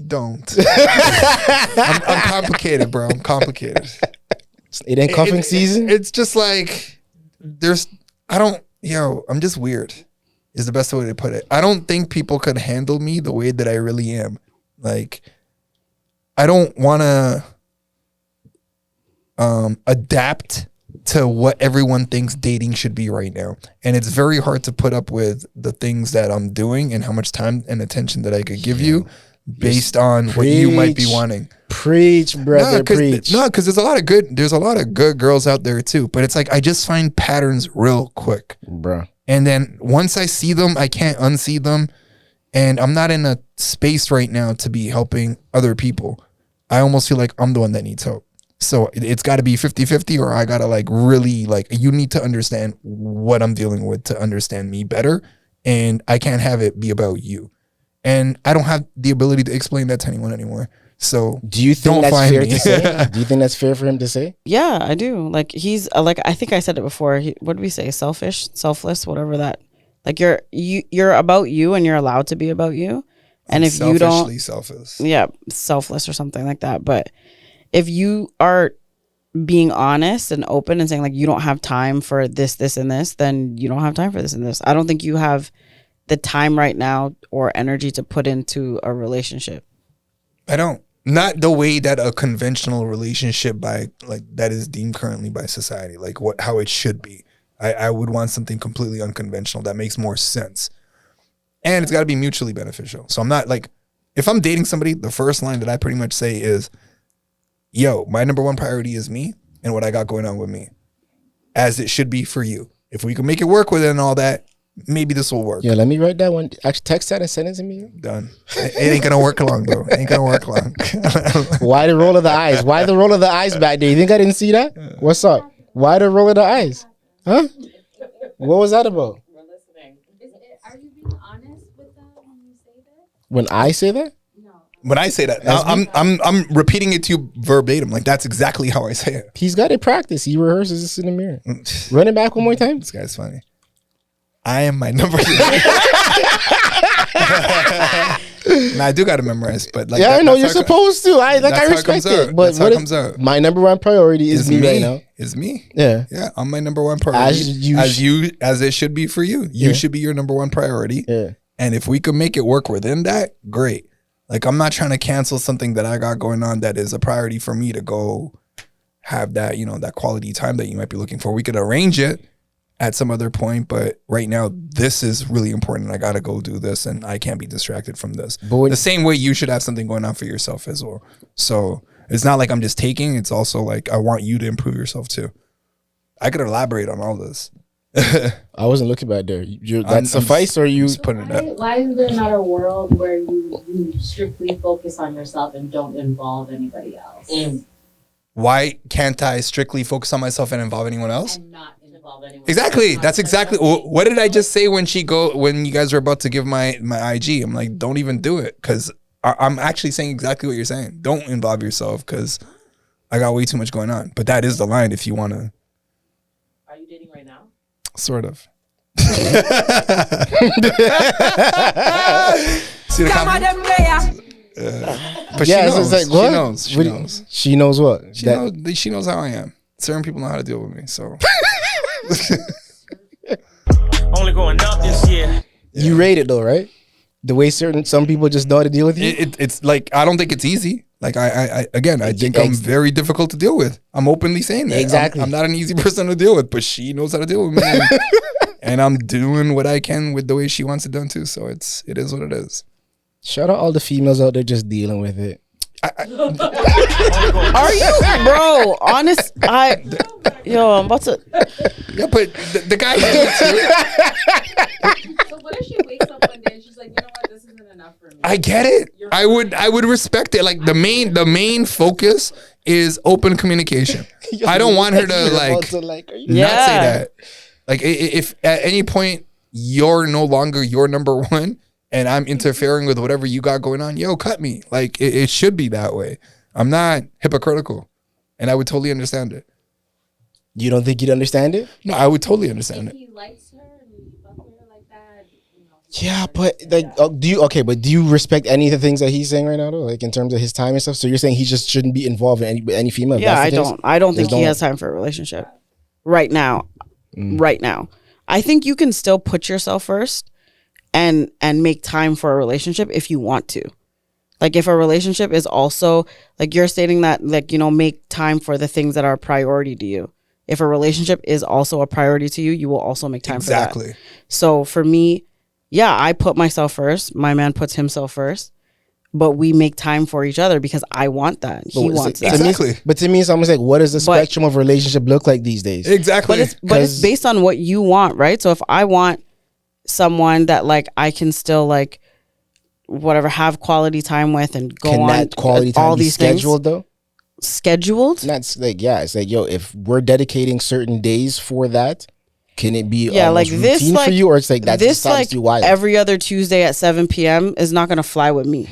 Don't. I'm complicated, bro. I'm complicated. It ain't cuffing season. It's just like I'm just weird is the best way to put it. I don't think people could handle me the way that I really am. Like, I don't want to adapt to what everyone thinks dating should be right now. And it's very hard to put up with the things that I'm doing and how much time and attention that I could give you based on what you might be wanting. Preach, brother, preach. No, because there's a lot of good girls out there too. But it's like I just find patterns real quick. Bro. And then once I see them, I can't unsee them. And I'm not in a space right now to be helping other people. I almost feel like I'm the one that needs help. So it's got to be 50-50, or I got to like really like, you need to understand what I'm dealing with to understand me better. And I can't have it be about you. And I don't have the ability to explain that to anyone anymore. So do you think that's fair to say? Do you think that's fair for him to say? Yeah, I do. Like he's like, I think I said it before. What did we say? Selfish, selfless, whatever that. Like you're about you, and you're allowed to be about you. And if you don't, selfish. Yeah, selfless or something like that. But if you are being honest and open and saying like you don't have time for this, this, and this, then you don't have time for this and this. I don't think you have the time right now or energy to put into a relationship. I don't. Not the way that a conventional relationship that is deemed currently by society, like how it should be. I would want something completely unconventional that makes more sense. And it's got to be mutually beneficial. So I'm not like, if I'm dating somebody, the first line that I pretty much say is, yo, my number one priority is me and what I got going on with me, as it should be for you. If we can make it work with it and all that, maybe this will work. Yeah, let me write that one. Actually, text that and send it to me. Done. It ain't gonna work long, bro. It ain't gonna work long. Why the roll of the eyes? Why the roll of the eyes back there? You think I didn't see that? What's up? Why the roll of the eyes? Huh? What was that about? We're listening. Are you being honest with that when you say that? When I say that? No. When I say that, I'm repeating it to you verbatim. Like that's exactly how I say it. He's got it practiced. He rehearses this in the mirror. Run it back one more time. This guy's funny. I am my number. Nah, I do got to memorize, but like, yeah, I know you're supposed to. I respect it. But that's how it comes out. My number one priority is me right now. Is me. Yeah, yeah. I'm my number one priority. As it should be for you. You should be your number one priority. Yeah. And if we could make it work within that, great. Like I'm not trying to cancel something that I got going on that is a priority for me to go have that, that quality time that you might be looking for. We could arrange it at some other point, but right now this is really important. I got to go do this and I can't be distracted from this. The same way you should have something going on for yourself as well. So it's not like I'm just taking, it's also like I want you to improve yourself too. I could elaborate on all this. I wasn't looking back there. That suffice, or you putting it up? Why is there not a world where you strictly focus on yourself and don't involve anybody else? Why can't I strictly focus on myself and involve anyone else? And not involve anyone Exactly. else. That's exactly. What did I just say when you guys were about to give my IG? I'm like, don't even do it, because I'm actually saying exactly what you're saying. Don't involve yourself because I got way too much going on. But that is the line if you want to. Are you dating right now? Sort of. See the comment? But yeah, she knows. It's like, what? She knows. She knows what? She knows how I am. Certain people know how to deal with me. So Only going up this year. You rate it though, right? The way some people just know how to deal with you. It's like, I don't think it's easy. Like I think I'm very difficult to deal with. I'm openly saying that. Exactly. I'm not an easy person to deal with, but she knows how to deal with me, and I'm doing what I can with the way she wants it done too. So it is what it is. Shout out all the females out there just dealing with it. Are you, bro? Honest, I'm about to. Yeah, but the guy too. So what if she wakes up one day and she's like, you know what, this isn't enough for me? I get it. I would respect it. Like the main focus is open communication. I don't want her to not say that. Like if at any point you're no longer your number one and I'm interfering with whatever you got going on, yo, cut me. Like it should be that way. I'm not hypocritical, and I would totally understand it. You don't think you'd understand it? No, I would totally understand it. He likes her and you fuck with her like that. Yeah, but like, do you respect any of the things that he's saying right now though? Like in terms of his time and stuff. So you're saying he just shouldn't be involved in any female? Yeah, I don't. I don't think he has time for a relationship right now. Right now, I think you can still put yourself first and make time for a relationship if you want to. Like if a relationship is also like you're stating that, like, make time for the things that are a priority to you. if a relationship is also a priority to you, you will also make time for that. Exactly. So for me, yeah, I put myself first. My man puts himself first. But we make time for each other because I want that. He wants that. Exactly. But to me, it's almost like, what does the spectrum of relationship look like these days? Exactly. But it's based on what you want, right? So if I want someone that like I can still like whatever have quality time with and go can on that quality time all be these scheduled things, though? Scheduled? That's like, yeah, it's like, yo, if we're dedicating certain days for that, can it be like this routine like for you, or it's like that this like too wild? every other Tuesday at 7 p.m. is not gonna fly with me.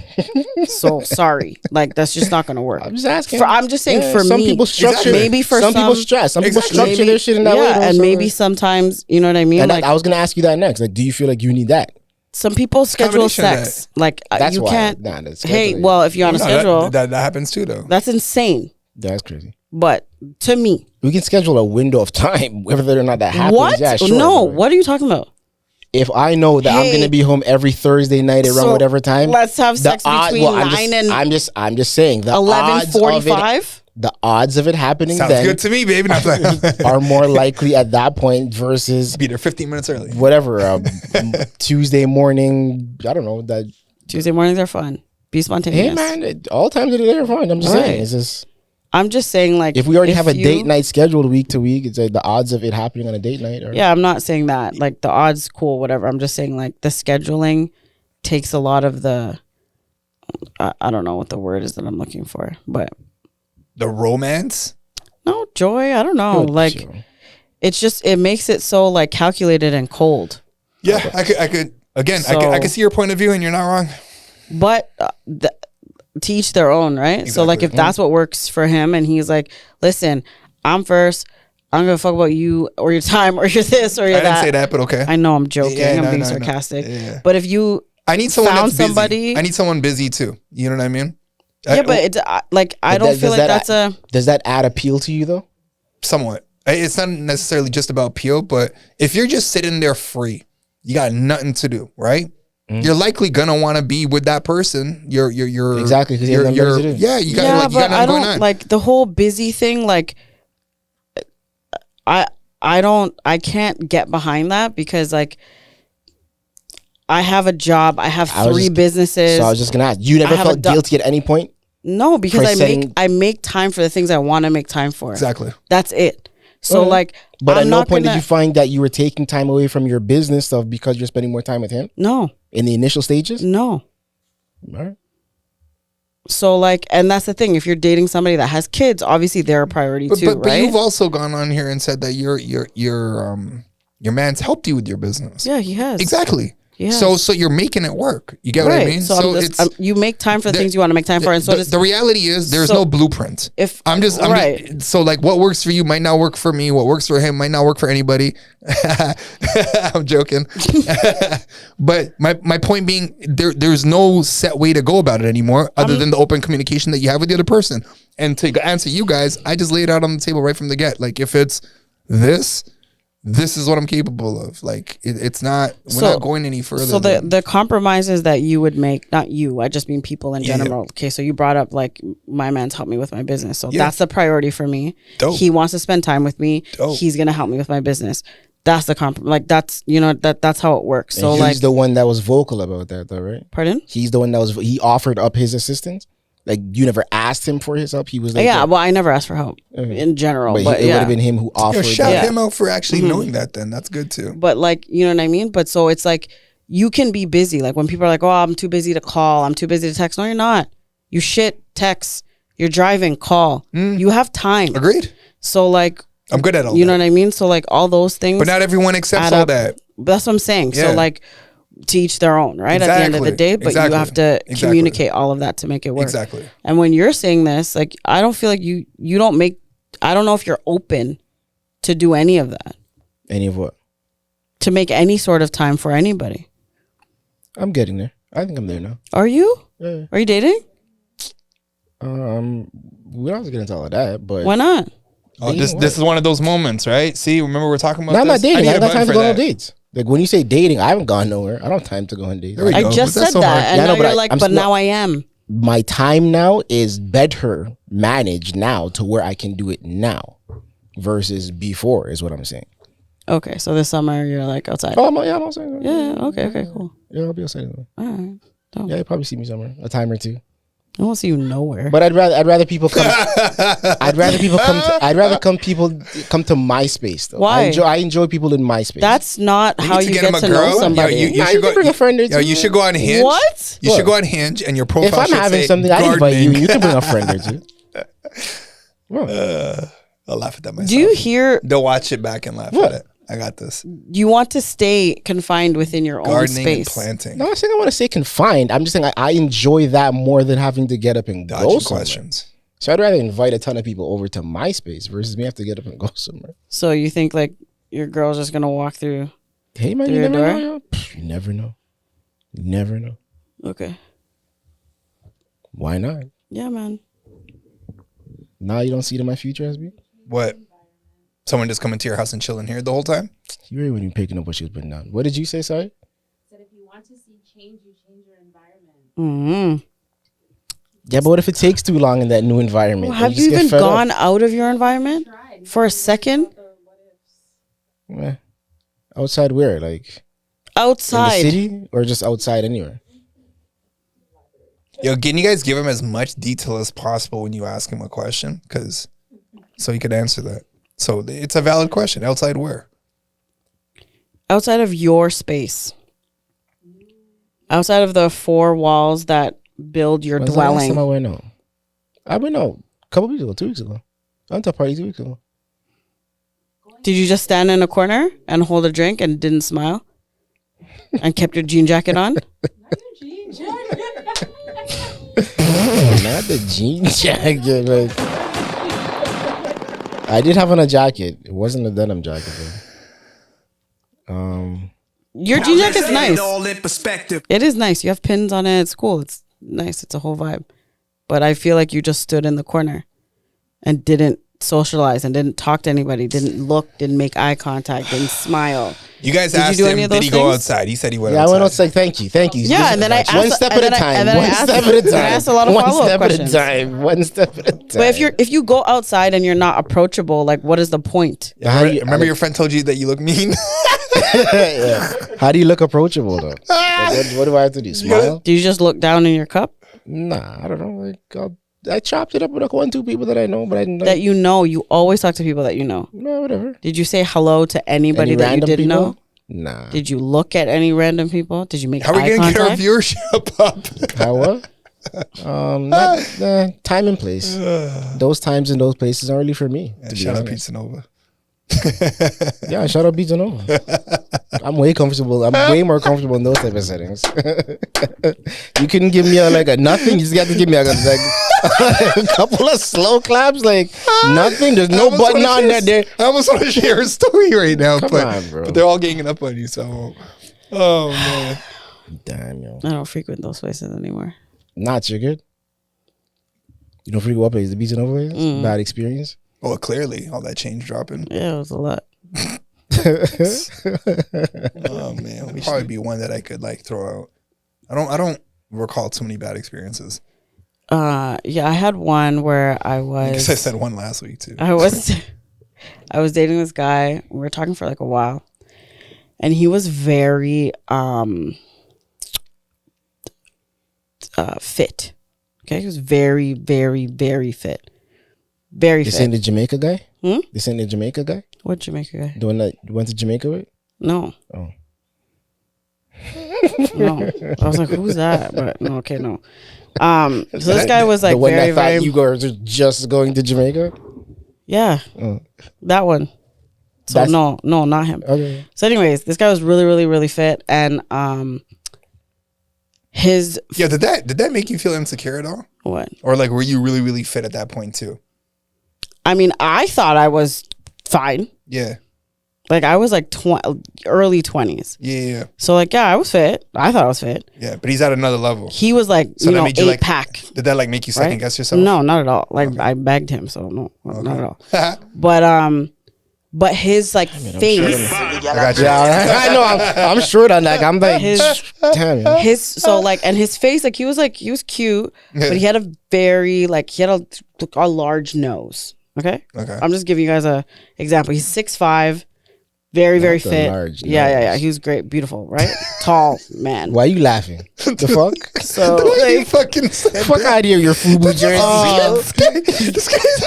So sorry, like that's just not gonna work. I'm just asking. I'm just saying for some me, people structure. Maybe for some people stress. Some people structure maybe, their shit in that way. Yeah, and maybe sometimes you know what I mean. And like I was gonna ask you that next. Like, do you feel like you need that? some people schedule sex. Like that's you why, can't. that's hey, well, if you're on a schedule, that happens too, though. That's insane. That's crazy. But to me, we can schedule a window of time, whether or not that happens. What? Yeah, sure. No, what are you talking about? If I know that I'm gonna be home every Thursday night around whatever time, let's have sex between 9 and I'm just saying the 11:45. The odds of it happening sounds then good to me, baby. are more likely at that point versus be there 15 minutes early. Whatever, Tuesday morning. I don't know that Tuesday mornings are fun. Be spontaneous. Hey man, all times of the day are fun. I'm just saying. It's just. I'm just saying, like, if we already have a date night scheduled week to week, it's like the odds of it happening on a date night. Yeah, I'm not saying that. Like, the odds, cool, whatever. I'm just saying, like, the scheduling takes a lot of the. I don't know what the word is that I'm looking for, but the romance. No, joy. I don't know. Like, it's just it makes it so like calculated and cold. Yeah, I could again. So, I could see your point of view, and you're not wrong. But. To each their own, right? Exactly. So like if that's what works for him and he's like, listen, I'm first, I'm gonna fuck about you or your time or your this or your that. I didn't say that, but okay. I know I'm joking. I'm being sarcastic. Yeah. But if you I need someone found that's busy. somebody, I need someone busy too. You know what I mean? Yeah, but it's like I don't feel like that's a. Does that add appeal to you though? Somewhat. It's not necessarily just about appeal, but if you're just sitting there free, you got nothing to do, right? You're likely gonna want to be with that person. You're exactly because you're yeah. You got but I don't going on. like the whole busy thing. Like, I can't get behind that because like I have a job. I have 3 businesses. So I was just gonna ask. You never felt guilty at any point? No, because I make time for the things I want to make time for. Exactly. That's it. So like, but at no point did you find that you were taking time away from your business stuff because you're spending more time with him? No. In the initial stages? No. All right. So like, and that's the thing. If you're dating somebody that has kids, obviously they're a priority too, right? But you've also gone on here and said that your man's helped you with your business. Yeah, he has. Exactly. Yeah. So you're making it work. You get what I mean? So you make time for the things you want to make time for, and so the reality is there's no blueprint. So like what works for you might not work for me. What works for him might not work for anybody. I'm joking. But my point being, there's no set way to go about it anymore, other than the open communication that you have with the other person. And to answer you guys, I just lay it out on the table right from the get. Like if it's this is what I'm capable of. Like it's not. We're not going any further. So the compromises that you would make, not you, I just mean people in general. Okay, so you brought up like my man's helped me with my business, so that's the priority for me. Dope. He wants to spend time with me. Dope. He's gonna help me with my business. That's the like that's that's how it works. And so he's like the one that was vocal about that, though, right? Pardon? He's the one that he offered up his assistance. Like you never asked him for his help. He was like, well, I never asked for help in general. But it would have been him who offered. Shout him out for actually knowing that. Then that's good too. But like, you know what I mean. But so it's like you can be busy. Like when people are like, "Oh, I'm too busy to call. I'm too busy to text." No, you're not. You text. You're driving. Call. You have time. Agreed. So like, I'm good at all. You know what I mean. So like all those things. But not everyone accepts all that. That's what I'm saying. Yeah. So like. To each their own, right? Exactly. At the end of the day, but you have to communicate all of that to make it work. Exactly. And when you're saying this, like, I don't feel like you don't make. I don't know if you're open to do any of that. Any of what? To make any sort of time for anybody. I'm getting there. I think I'm there now. Are you? Yeah. Are you dating? We don't have to get into all of that, but why not? Oh, this is one of those moments, right? See, remember we're talking about. No, I'm not dating. I don't have time to go on dates. Like when you say dating, I haven't gone nowhere. I don't have time to go on dates. I just said that, and now you're like, but now I am. My time now is better managed now to where I can do it now. versus before is what I'm saying. Okay, so this summer you're like outside. Oh, I'm outside. Yeah. Okay. Cool. Yeah, I'll be outside. All right. Yeah, you probably see me somewhere, a time or two. I won't see you nowhere. But I'd rather people come. I'd rather people come to my space though. Why? I enjoy people in my space. That's not how you get to know somebody. You should go. Bring a friend or two. You should go on Hinge. What? You should go on Hinge, and your profile. If I'm should having say something, I invite you. gardening. You can bring a friend or two. I'll laugh at that myself. Do you hear? They'll watch it back and laugh at it. I got this. You want to stay confined within your Gardening own space. and planting. No, I'm saying I want to say confined. I'm just saying I enjoy that more than having to get up and go Dodging somewhere. questions. So I'd rather invite a ton of people over to my space versus me have to get up and go somewhere. So you think like your girl's just gonna walk through? Hey man, you never know. Yo. You never know. You never know. Okay. Why not? Yeah, man. Now you don't see it in my future as me? What? Someone just coming to your house and chilling here the whole time? You really wouldn't be picking up what she was putting down. What did you say, sorry? Said if you want to see change, you change your environment. Mm-hmm. Yeah, but what if it takes too long in that new environment? Well, have you even gone out of your environment for a second? Yeah. Outside where? Like outside in the city or just outside anywhere? Yo, can you guys give him as much detail as possible when you ask him a question? So he could answer that. So it's a valid question. Outside where? Outside of your space. Outside of the four walls that build your When's dwelling. The last time I went out? I went out a couple weeks ago, 2 weeks ago. I went to a party 2 weeks ago. Did you just stand in a corner and hold a drink and didn't smile? And kept your jean jacket on? Not the jean jacket. Like, I did have on a jacket. It wasn't a denim jacket though. Your jean jacket's nice. It is nice. You have pins on it. It's cool. It's nice. It's a whole vibe. But I feel like you just stood in the corner and didn't socialize and didn't talk to anybody, didn't look, didn't make eye contact, didn't smile. You guys asked him, did he go outside? He said he went outside. Yeah, I went outside. Thank you. Yeah, and then I asked one step at a time. One step at a time. I asked a lot of follow-up questions. One step at a time. But if you go outside and you're not approachable, like what is the point? Yeah, remember your friend told you that you look mean? Yeah. How do you look approachable though? Like, what do I have to do? Smile? Do you just look down in your cup? Nah, I don't know. Like I chopped it up with like 1-2 people that I know, but I didn't know. That you know. You always talk to people that you know. No, whatever. Did you say hello to anybody that you didn't know? Nah. Did you look at any random people? Did you make How are we eye going to contact? get our viewership up? How what? Not time and place. Those times and those places aren't really for me. Yeah, shout out Pizza Nova. Yeah, shout out Pizza Nova. I'm way comfortable. I'm way more comfortable in those type of settings. You couldn't give me a nothing. You just got to give me a couple of slow claps, like nothing. There's no button on that there. I almost want to share a story right now, Come on, bro. but they're all ganging up on you, so oh man. Damn, yo. I don't frequent those places anymore. Not you good. You don't frequent what place? The Pizza Nova place? Bad experience. Well, clearly, all that change dropping. Yeah, it was a lot. Oh man, would probably be one that I could throw out. I don't recall too many bad experiences. Yeah, I had one where I I guess I said one last week too. I was dating this guy. We were talking for a while, and he was very fit. Okay, he was very, very, very fit. Very fit. This ain't the Jamaica guy? Hmm? This ain't the Jamaica guy? What Jamaica guy? The one that you went to Jamaica with? No. Oh. No. I was like, who's that? But no, okay, no. So this guy was the one very, that thought very. you were just going to Jamaica? Yeah. Oh. That one. So no, not him. Okay. So anyways, this guy was really, really, really fit, and his. Yeah, did that make you feel insecure at all? What? Or were you really, really fit at that point too? I mean, I thought I was fine. Yeah. I was early 20s. Yeah. So I was fit. I thought I was fit. Yeah, but he's at another level. He was So that made you 8-pack. Did that make you second guess yourself? No, not at all. I begged him, so no, not at all. But his face. I got you. Yeah, I know. I'm short on that. I'm like, damn. Yo. His and his face, he was cute, but he had a very he had a large nose. Okay. Okay. I'm just giving you guys a example. He's 6'5", very, very fit. Large, yeah. He was great, beautiful, right? Tall man. Why are you laughing? The fuck? So you fucking said fuck out of here, your FUBU jersey. this guy's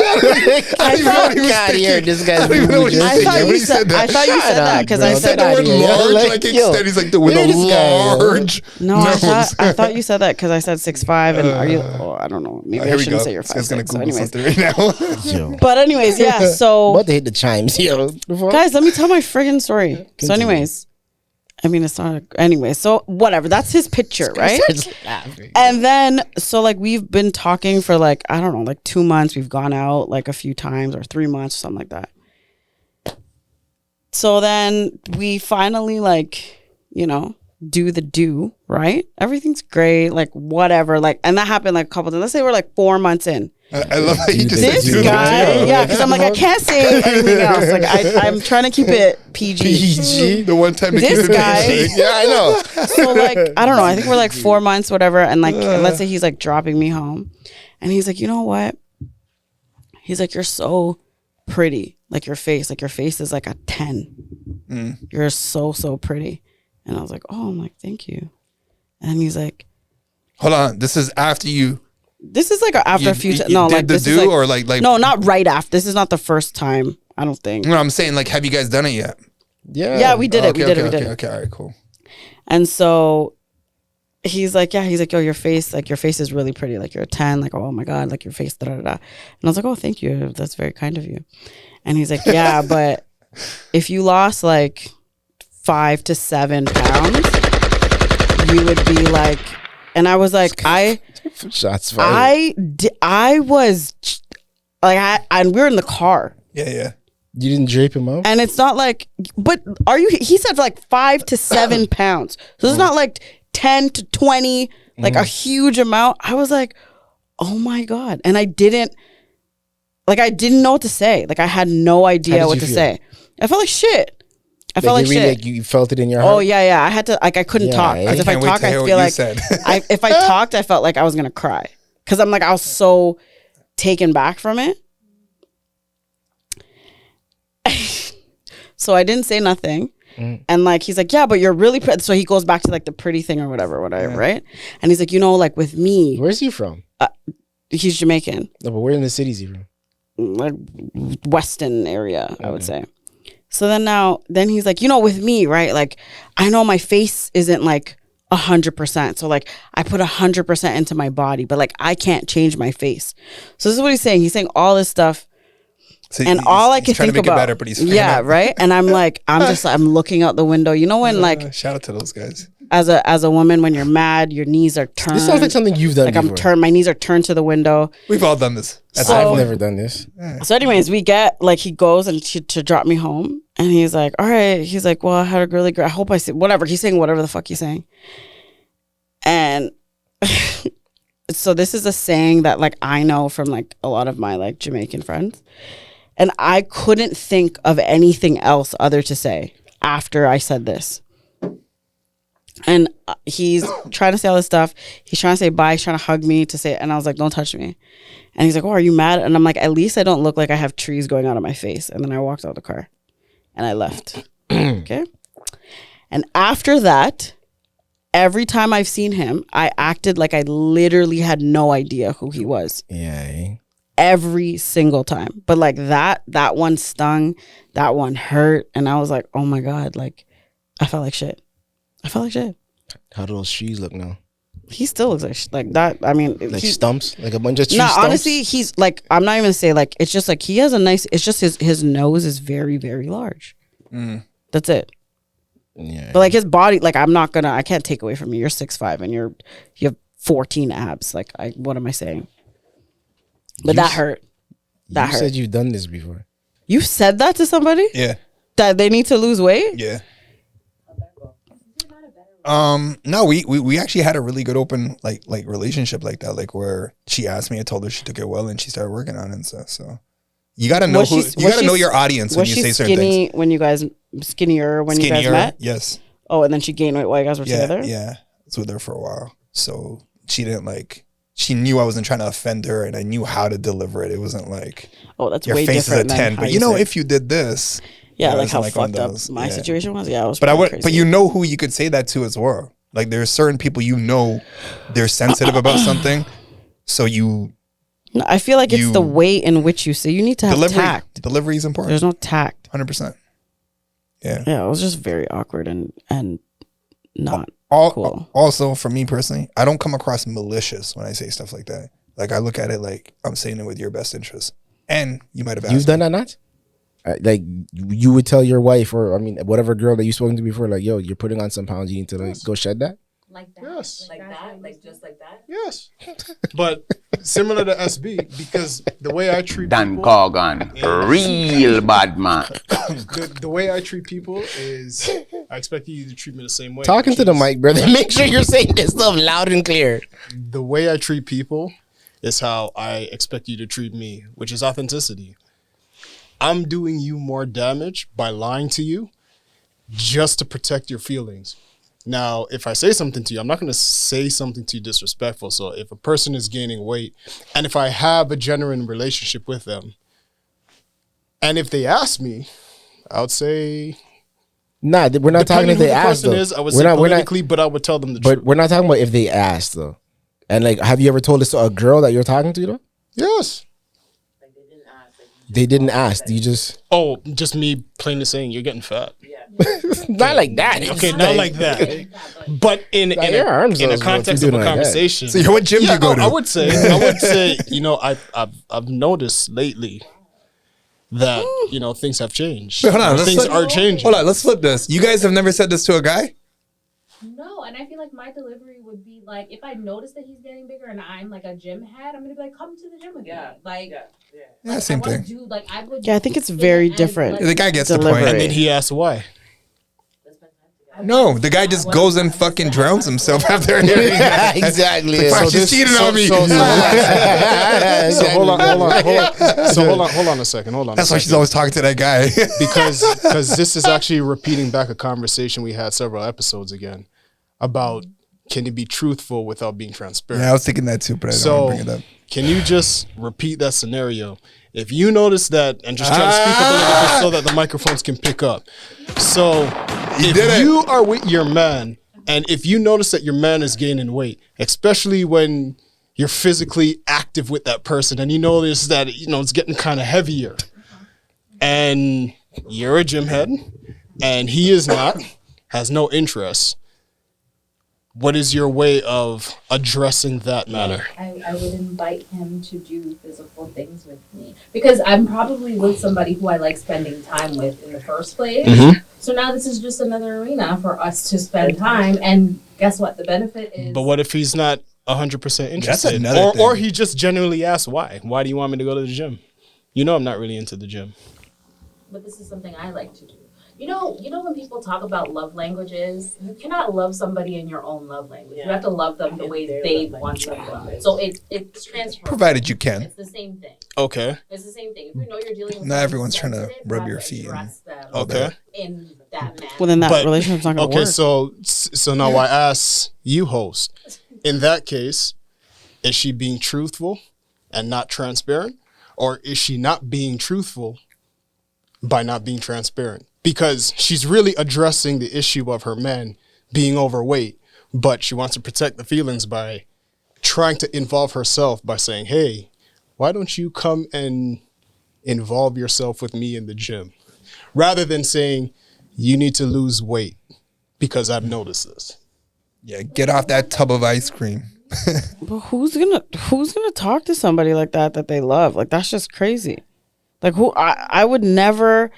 I don't even know what he was out of here, thinking. this guy's I don't even know what he was I thinking when he thought said that. you said that because I He said said the word large, Like, like yo, extend. He's like, with look at a this guy, yo. large. No, I thought you said that because I said 6'5", and are you? Oh, I don't know. Maybe I shouldn't say you're 5'6". This guy's gonna So Google anyways, something right now. but anyways, yeah. So About to hit the chimes, yo. guys, let me tell my friggin' story. So anyways, I mean, it's not. Anyway, so whatever. That's his picture, right? And then, so like we've been talking for like, I don't know, like 2 months. We've gone out like a few times, or 3 months, something like that. So then we finally like, do the do, right? Everything's great, like whatever. Like, and that happened like a couple times. Let's say we're like 4 months in. I love how you just This said guy, yeah, because I'm like, I can't say anything else. Like, I'm trying to keep it PG. PG. The one time to This keep it guy- PG. Yeah, I know. So like, I don't know. I think we're like 4 months, whatever. And like, let's say he's like dropping me home, and he's like, you know what? He's like, you're so pretty. Like your face is like a 10. You're so pretty. And I was like, oh, I'm like, thank you. And he's like, hold on. This is after you. This is like after a few times. No, like the this do is like, or like no, not right after. This is not the first time. I don't think. No, I'm saying like, have you guys done it yet? Yeah, we did it. We did it. Okay, all right, cool. And so he's like, yo, your face is really pretty. Like you're a 10. Like, oh my God, like your face, da da da. And I was like, oh, thank you. That's very kind of you. And he's like, yeah, but if you lost like 5 to 7 pounds, you would be like, and I was like, Shots fired. I was like, and we were in the car. Yeah. You didn't drape him up? And it's not like, but he said like 5 to 7 pounds. So it's not like 10 to 20, like a huge amount. I was like, oh my God. And I didn't know what to say. Like I had no idea what to say. I felt like shit. I felt like shit. Like you felt it in your heart? Oh yeah. I had to, like I couldn't talk. Because if I talk, I feel like, if I talked, I felt like I was going to cry. Because I'm like, I was so taken back from it. So I didn't say nothing. And like, he's like, yeah, but you're really pretty. So he goes back to like the pretty thing or whatever, right? And he's like, like with me. Where's he from? He's Jamaican. No, but where in the city is he from? Like Western area, I would say. So then he's like, with me, right? Like, I know my face isn't like 100%. So like, I put 100% into my body, but like, I can't change my face. So this is what he's saying. He's saying all this stuff. So and all I can think about, better, but he's right. And I'm like, I'm looking out the window. You know when like, shout out to those guys. As a woman, when you're mad, your knees are turned. This sounds like something you've done. Like my knees are turned to the window. We've all done this. I've never done this. So anyways, we get like, he goes and to drop me home, and he's like, all right. He's like, well, I had a really great. I hope I see whatever he's saying, whatever the fuck he's saying. And so this is a saying that like I know from like a lot of my like Jamaican friends. And I couldn't think of anything else other to say after I said this. And he's trying to say all this stuff. He's trying to say bye. He's trying to hug me to say, and I was like, don't touch me. And he's like, oh, are you mad? And I'm like, at least I don't look like I have trees going out of my face. And then I walked out of the car and I left. Okay. And after that, every time I've seen him, I acted like I literally had no idea who he was. Yeah. Every single time. But like that one stung, that one hurt. And I was like, oh my God, like I felt like shit. How do those trees look now? He still looks like that. I mean, like stumps, like a bunch of tree stumps. Honestly, he's like, I'm not even gonna say like, it's just like he has a nice. It's just his nose is very, very large. That's it. Yeah. But like his body, like I can't take away from you. You're 6'5" and you have 14 abs. Like what am I saying? But that hurt. That hurt. You said you've done this before. You said that to somebody? Yeah. That they need to lose weight? Yeah. No, we actually had a really good open like relationship like that, like where she asked me, I told her she took it well, and she started working on it and stuff. So you gotta know know your audience when you say certain things. When you guys skinnier you guys met? Yes. Oh, and then she gained weight while you guys were together? Yeah. I was with her for a while. So she she knew I wasn't trying to offend her, and I knew how to deliver it. It wasn't like, oh, that's your way face is a different than 10, how but you say. if you did this. Yeah, it like how wasn't fucked up those. my situation was. Yeah, it was but crazy. But you know who you could say that to as well. Like there's certain people they're sensitive about something, so you. No, I feel like it's the way in which you say. You need to have tact. Delivery is important. There's no tact. 100%. Yeah. Yeah, it was just very awkward and not cool. Also, for me personally, I don't come across malicious when I say stuff like that. Like I look at it like I'm saying it with your best interest. And you might have asked. You've done that, not? Like you would tell your wife, or I mean, whatever girl that you've spoken to before, like, yo, you're putting on some pounds. You need to like go shed that. Like that? Yes. Like that? Like just like that? Yes. But similar to SB, because the way I treat Dan people... Corgan, real bad man. The way I treat people is I expect you to treat me the same way. Talking to the mic, brother. Make sure you're saying this stuff loud and clear. The way I treat people is how I expect you to treat me, which is authenticity. I'm doing you more damage by lying to you just to protect your feelings. Now, if I say something to you, I'm not going to say something to you disrespectful. So if a person is gaining weight, and if I have a genuine relationship with them, and if they ask me, I would say... Nah, we're not talking if they ask, though. I would say politically, but I would tell them the truth. But we're not talking about if they ask, though. And like, have you ever told this to a girl that you're talking to, though? Yes. They didn't ask. You just... Oh, just me plainly saying you're getting fat. Not like that. Okay, not like that. But in a context of a conversation. So what gym do you go to? I would say, I've noticed lately that, things have changed. Wait, hold on, things are changing. Hold on, let's flip this. You guys have never said this to a guy? No, and I feel like my delivery would be like, if I notice that he's getting bigger and I'm like a gym head, I'm gonna be like, come to the gym again. Same thing. I think it's very different. The guy gets the point. And then he asks why. No, the guy just goes and fucking drowns himself after hearing that. Exactly. Like, she's cheating on me. Hold on a second. That's why she's always talking to that guy. because this is actually repeating back a conversation we had several episodes again about can you be truthful without being transparent? Yeah, I was thinking that too, but I don't want to bring it up. Can you just repeat that scenario? If you notice that, and just try to speak up a little bit so that the microphones can pick up. So if you are with your man, and if you notice that your man is gaining weight, especially when you're physically active with that person, and you notice that it's getting kind of heavier, and you're a gym head, and he is not, has no interest. What is your way of addressing that matter? I would invite him to do physical things with me because I'm probably with somebody who I like spending time with in the first place. Mm-hmm. So now this is just another arena for us to spend time. And guess what? The benefit is... But what if he's not 100% interested? That's another thing. Or he just genuinely asks why. Why do you want me to go to the gym? I'm not really into the gym. But this is something I like to do. You know when people talk about love languages, you cannot love somebody in your own love language. You have to love them the way they want to love. So it's transferable. Provided you can. It's the same thing. Okay. It's the same thing. If you know you're dealing with not everyone's trying to rub your feet. Okay. In that manner. Well, then that relationship's not going to work. Okay, so now I ask you, host. In that case, is she being truthful and not transparent? Or is she not being truthful by not being transparent? Because she's really addressing the issue of her man being overweight, but she wants to protect the feelings by trying to involve herself by saying, hey, why don't you come and involve yourself with me in the gym? Rather than saying, you need to lose weight because I've noticed this. Yeah, get off that tub of ice cream. But who's gonna talk to somebody like that they love? Like, that's just crazy. Like, I would never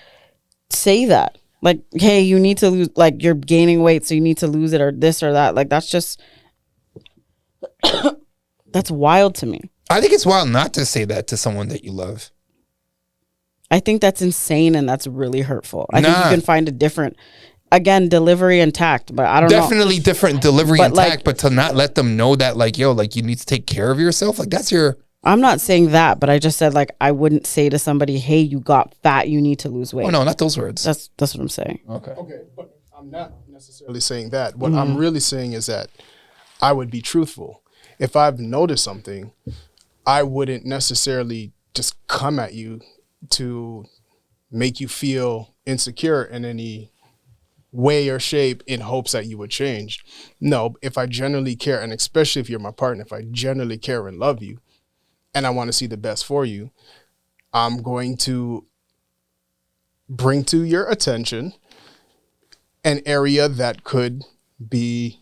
say that. Like, hey, you need to lose, like, you're gaining weight, so you need to lose it, or this or that. Like, that's just that's wild to me. I think it's wild not to say that to someone that you love. I think that's insane and that's really hurtful. I think you can find a different, again, delivery and tact, but I don't know. Definitely different delivery and tact, but to not let them know that, like, yo, like, you need to take care of yourself. Like, that's your... I'm not saying that, but I just said, like, I wouldn't say to somebody, hey, you got fat, you need to lose weight. Oh, no, not those words. That's what I'm saying. Okay, but I'm not necessarily saying that. What I'm really saying is that I would be truthful. if I've noticed something, I wouldn't necessarily just come at you to make you feel insecure in any way or shape in hopes that you would change. No, if I genuinely care, and especially if you're my partner, if I genuinely care and love you, and I want to see the best for you, I'm going to bring to your attention an area that could be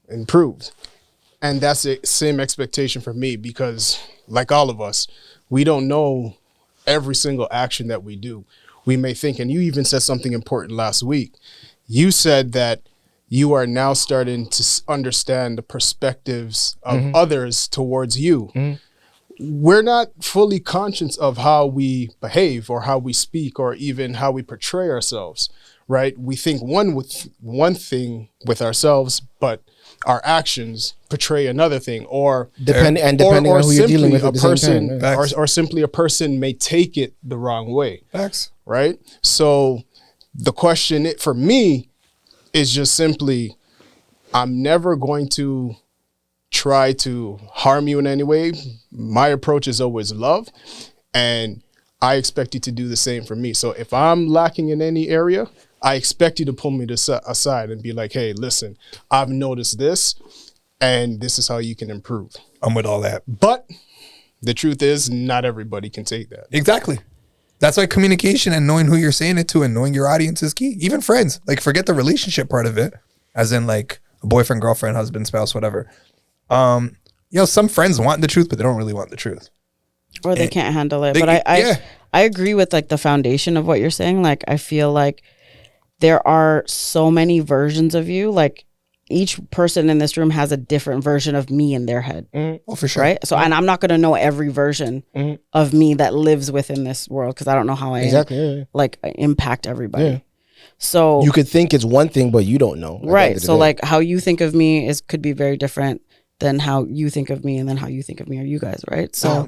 improved. And that's the same expectation for me, because like all of us, we don't know every single action that we do. We may think, and you even said something important last week. You said that you are now starting to understand the perspectives of others towards you. We're not fully conscious of how we behave or how we speak or even how we portray ourselves, right? We think one thing with ourselves, but our actions portray another thing, or depending on who you're dealing with at the same time. Or simply a person may take it the wrong way. Facts. Right? So the question for me is just simply, I'm never going to try to harm you in any way. My approach is always love, and I expect you to do the same for me. So if I'm lacking in any area, I expect you to pull me aside and be like, hey, listen, I've noticed this, and this is how you can improve. I'm with all that. But the truth is, not everybody can take that. Exactly. That's why communication and knowing who you're saying it to and knowing your audience is key. Even friends, like forget the relationship part of it, as in like a boyfriend, girlfriend, husband, spouse, whatever. Some friends want the truth, but they don't really want the truth. Or they can't handle it. But I agree with like the foundation of what you're saying. Like, I feel like there are so many versions of you. Like, each person in this room has a different version of me in their head. Oh, for sure. Right? So, and I'm not going to know every version of me that lives within this world, because I don't know how I impact everybody. Yeah. So you could think it's one thing, but you don't know. Right. So like how you think of me could be very different than how you think of me, and then how you think of me, or you guys, right? So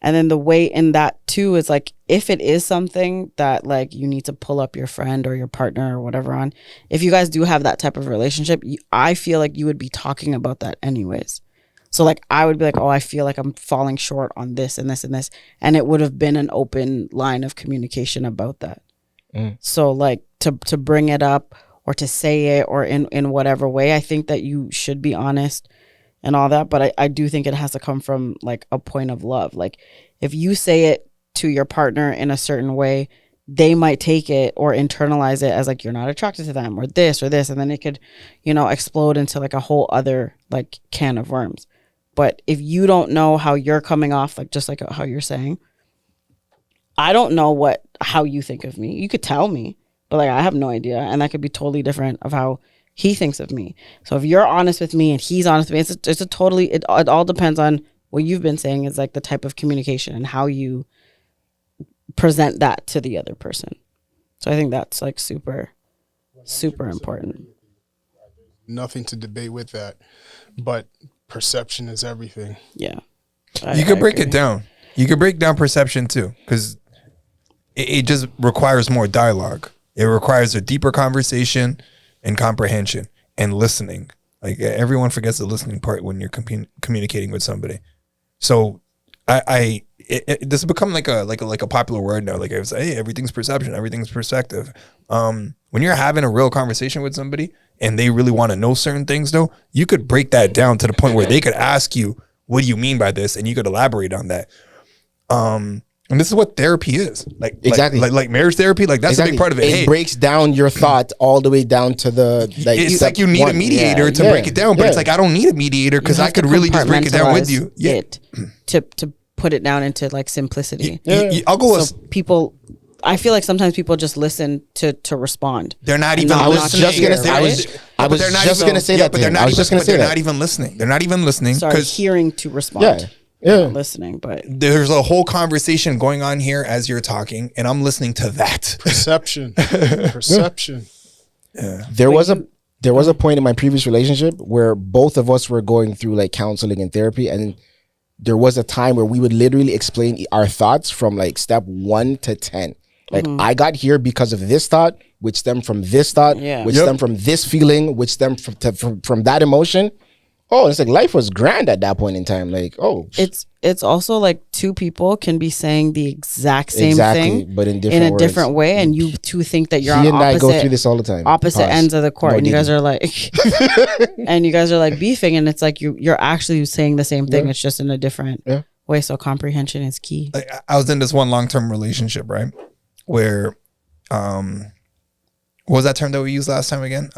and then the way in that too is like, if it is something that like you need to pull up your friend or your partner or whatever on, if you guys do have that type of relationship, I feel like you would be talking about that anyways. So like I would be like, oh, I feel like I'm falling short on this and this and this. And it would have been an open line of communication about that. So like to bring it up or to say it or in whatever way, I think that you should be honest and all that. But I do think it has to come from like a point of love. Like if you say it to your partner in a certain way, they might take it or internalize it as like you're not attracted to them or this, and then it could, explode into like a whole other like can of worms. But if you don't know how you're coming off, like just like how you're saying, I don't know how you think of me. You could tell me, but like I have no idea, and that could be totally different of how he thinks of me. So if you're honest with me and he's honest with me, it's a totally, it all depends on what you've been saying is like the type of communication and how you present that to the other person. So I think that's like super, super important. Nothing to debate with that, but perception is everything. Yeah. You could break it down. You could break down perception too, because it just requires more dialogue. It requires a deeper conversation and comprehension and listening. Like everyone forgets the listening part when you're communicating with somebody. So this has become like a popular word now. Like I was like, hey, everything's perception, everything's perspective. When you're having a real conversation with somebody and they really want to know certain things though, you could break that down to the point where they could ask you, what do you mean by this? And you could elaborate on that. And this is what therapy is. Like exactly like marriage therapy. Like that's a big part of it. It breaks down your thought all the way down to the like. It's like you need a mediator to break it down, but it's like I don't need a mediator because I could really just break it down with you. Yeah. To put it down into like simplicity. I'll go with people. I feel like sometimes people just listen to respond. They're not even listening. I was just gonna say that. They're not even listening. They're not even listening. Sorry, hearing to respond. Yeah. Listening, but there's a whole conversation going on here as you're talking, and I'm listening to that. Perception. Yeah. There was a point in my previous relationship where both of us were going through like counseling and therapy, and there was a time where we would literally explain our thoughts from like step 1 to 10. Like I got here because of this thought, which stemmed from this thought, which stemmed from this feeling, which stemmed from that emotion. Oh, it's like life was grand at that point in time. Like, oh, it's also like two people can be saying the exact same thing, but in a different way, and you two think that you're on and opposite. I go through this all the time. Opposite ends of the court, No and you guys digging. are like, beefing, and it's like you're actually saying the same thing. It's just in a different way. So comprehension is key. Like, I was in this one long-term relationship, right? Where, what was that term that we used last time again?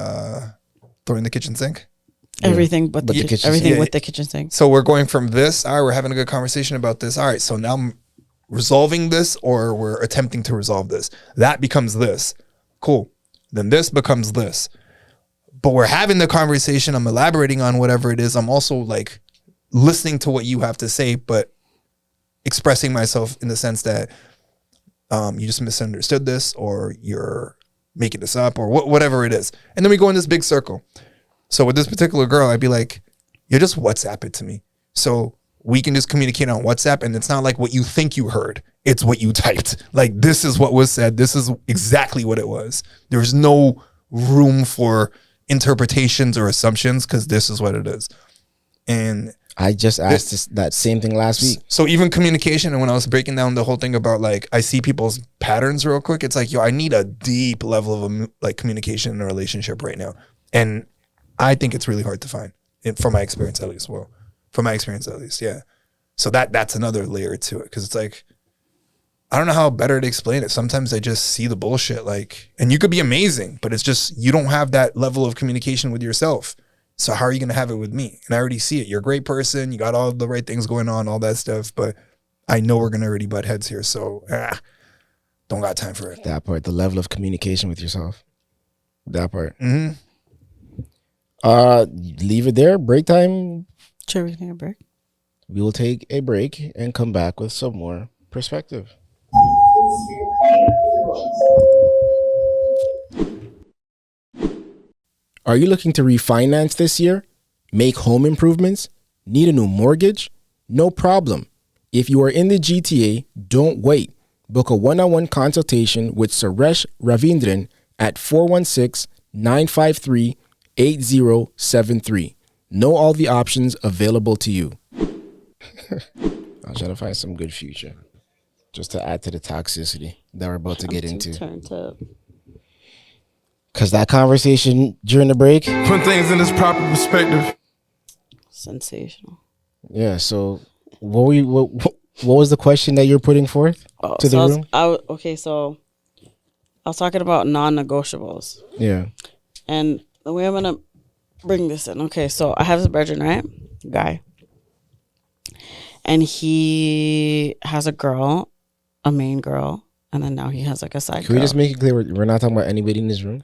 Throwing the kitchen sink. Everything but the kitchen, everything with the kitchen sink. So we're going from this. All right, we're having a good conversation about this. All right, so now I'm resolving this, or we're attempting to resolve this. That becomes this. Cool. Then this becomes this. But we're having the conversation. I'm elaborating on whatever it is. I'm also like listening to what you have to say, but expressing myself in the sense that you just misunderstood this, or you're making this up, or whatever it is. And then we go in this big circle. So with this particular girl, I'd be like, you just WhatsApp it to me. So we can just communicate on WhatsApp, and it's not like what you think you heard. It's what you typed. Like, this is what was said. This is exactly what it was. There's no room for interpretations or assumptions, because this is what it is. And I just asked that same thing last week. So even communication, and when I was breaking down the whole thing about like, I see people's patterns real quick. It's like, yo, I need a deep level of like communication in a relationship right now. And I think it's really hard to find, from my experience at least. Well, from my experience at least, yeah. So that's another layer to it, because it's like, I don't know how better to explain it. Sometimes I just see the bullshit, like, and you could be amazing, but it's just, you don't have that level of communication with yourself. So how are you going to have it with me? And I already see it. You're a great person. You got all the right things going on, all that stuff, but I know we're going to already butt heads here. So don't got time for it. That part, the level of communication with yourself. That part. Mm-hmm. Leave it there. Break time. Sure, we can take a break. We will take a break and come back with some more perspective. Are you looking to refinance this year? Make home improvements? Need a new mortgage? No problem. If you are in the GTA, don't wait. Book a one-on-one consultation with Suresh Ravindran at 416-953-8073. Know all the options available to you. I'll try to find some good future, just to add to the toxicity that we're about to get into. Because that conversation during the break, Put things in its proper perspective. Sensational. Yeah. So, what was the question that you're putting forth to the room? So I was talking about non-negotiables. Yeah. And the way I'm gonna bring this in. Okay, so I have this brethren, right? Guy. And he has a girl, a main girl, and then now he has like a side girl. Can we just make it clear we're not talking about anybody in this room?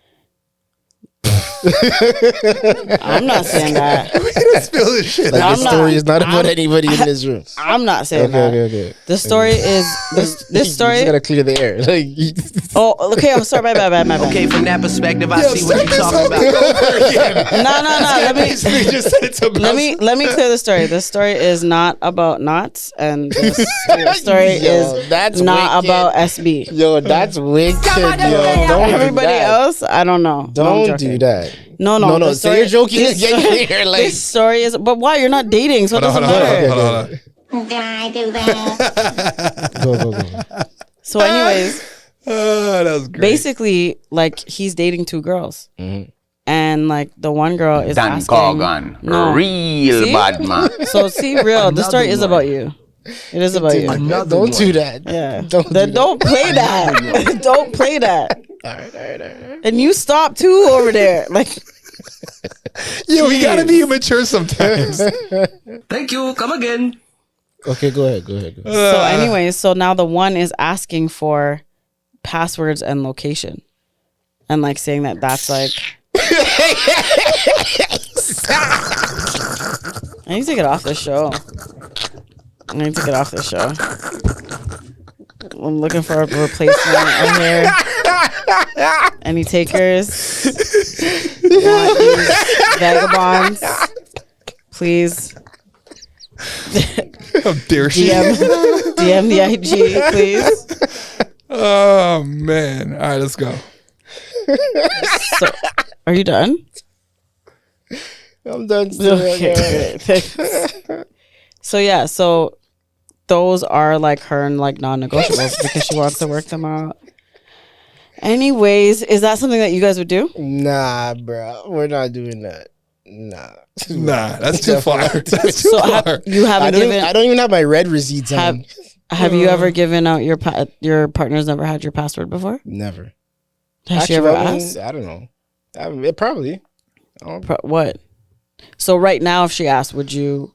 I'm not saying that. We gotta spill this shit. Like, the story is not about anybody in this room. I'm not saying that. Okay. The story is this story. You just gotta clear the air. Like, oh, okay. I'm sorry. My bad. Okay, from that perspective, I see what you're talking about. No. Let me clear the story. The story is not about knots, and the story is not about SB. Yo, that's wicked. Yo, everybody else, I don't know. Don't do that. No. Say you're joking again. Like, this story is, but why? You're not dating, so it doesn't matter. Hold on. Did I do that? Go. So, anyways, that was great. Basically, like, he's dating two girls, and like the one girl is Dan asking, Corgan, real See? bad man. So see, real. The story is about you. It is about you. Don't do that. Yeah. Don't play that. Don't play that. All right. And you stop too over there. Like, yo, we gotta be immature sometimes. Thank you. Come again. Okay, go ahead. So anyways, so now the one is asking for passwords and location, and like saying that that's like. I need to get off the show. I'm looking for a replacement out here. Any takers? Want these vagabonds? Please. How dare she? DM the IG, please. Oh man! All right, let's go. So, are you done? I'm done. Okay. So those are like her and like non-negotiables because she wants to work them out. Anyways, is that something that you guys would do? Nah, bro, we're not doing that. Nah, that's too far. That's too far. You haven't I don't even have my red receipts on. Have you ever given out your partner's never had your password before? Never. Has she ever asked? I don't know. It probably. What? So right now, if she asked, would you?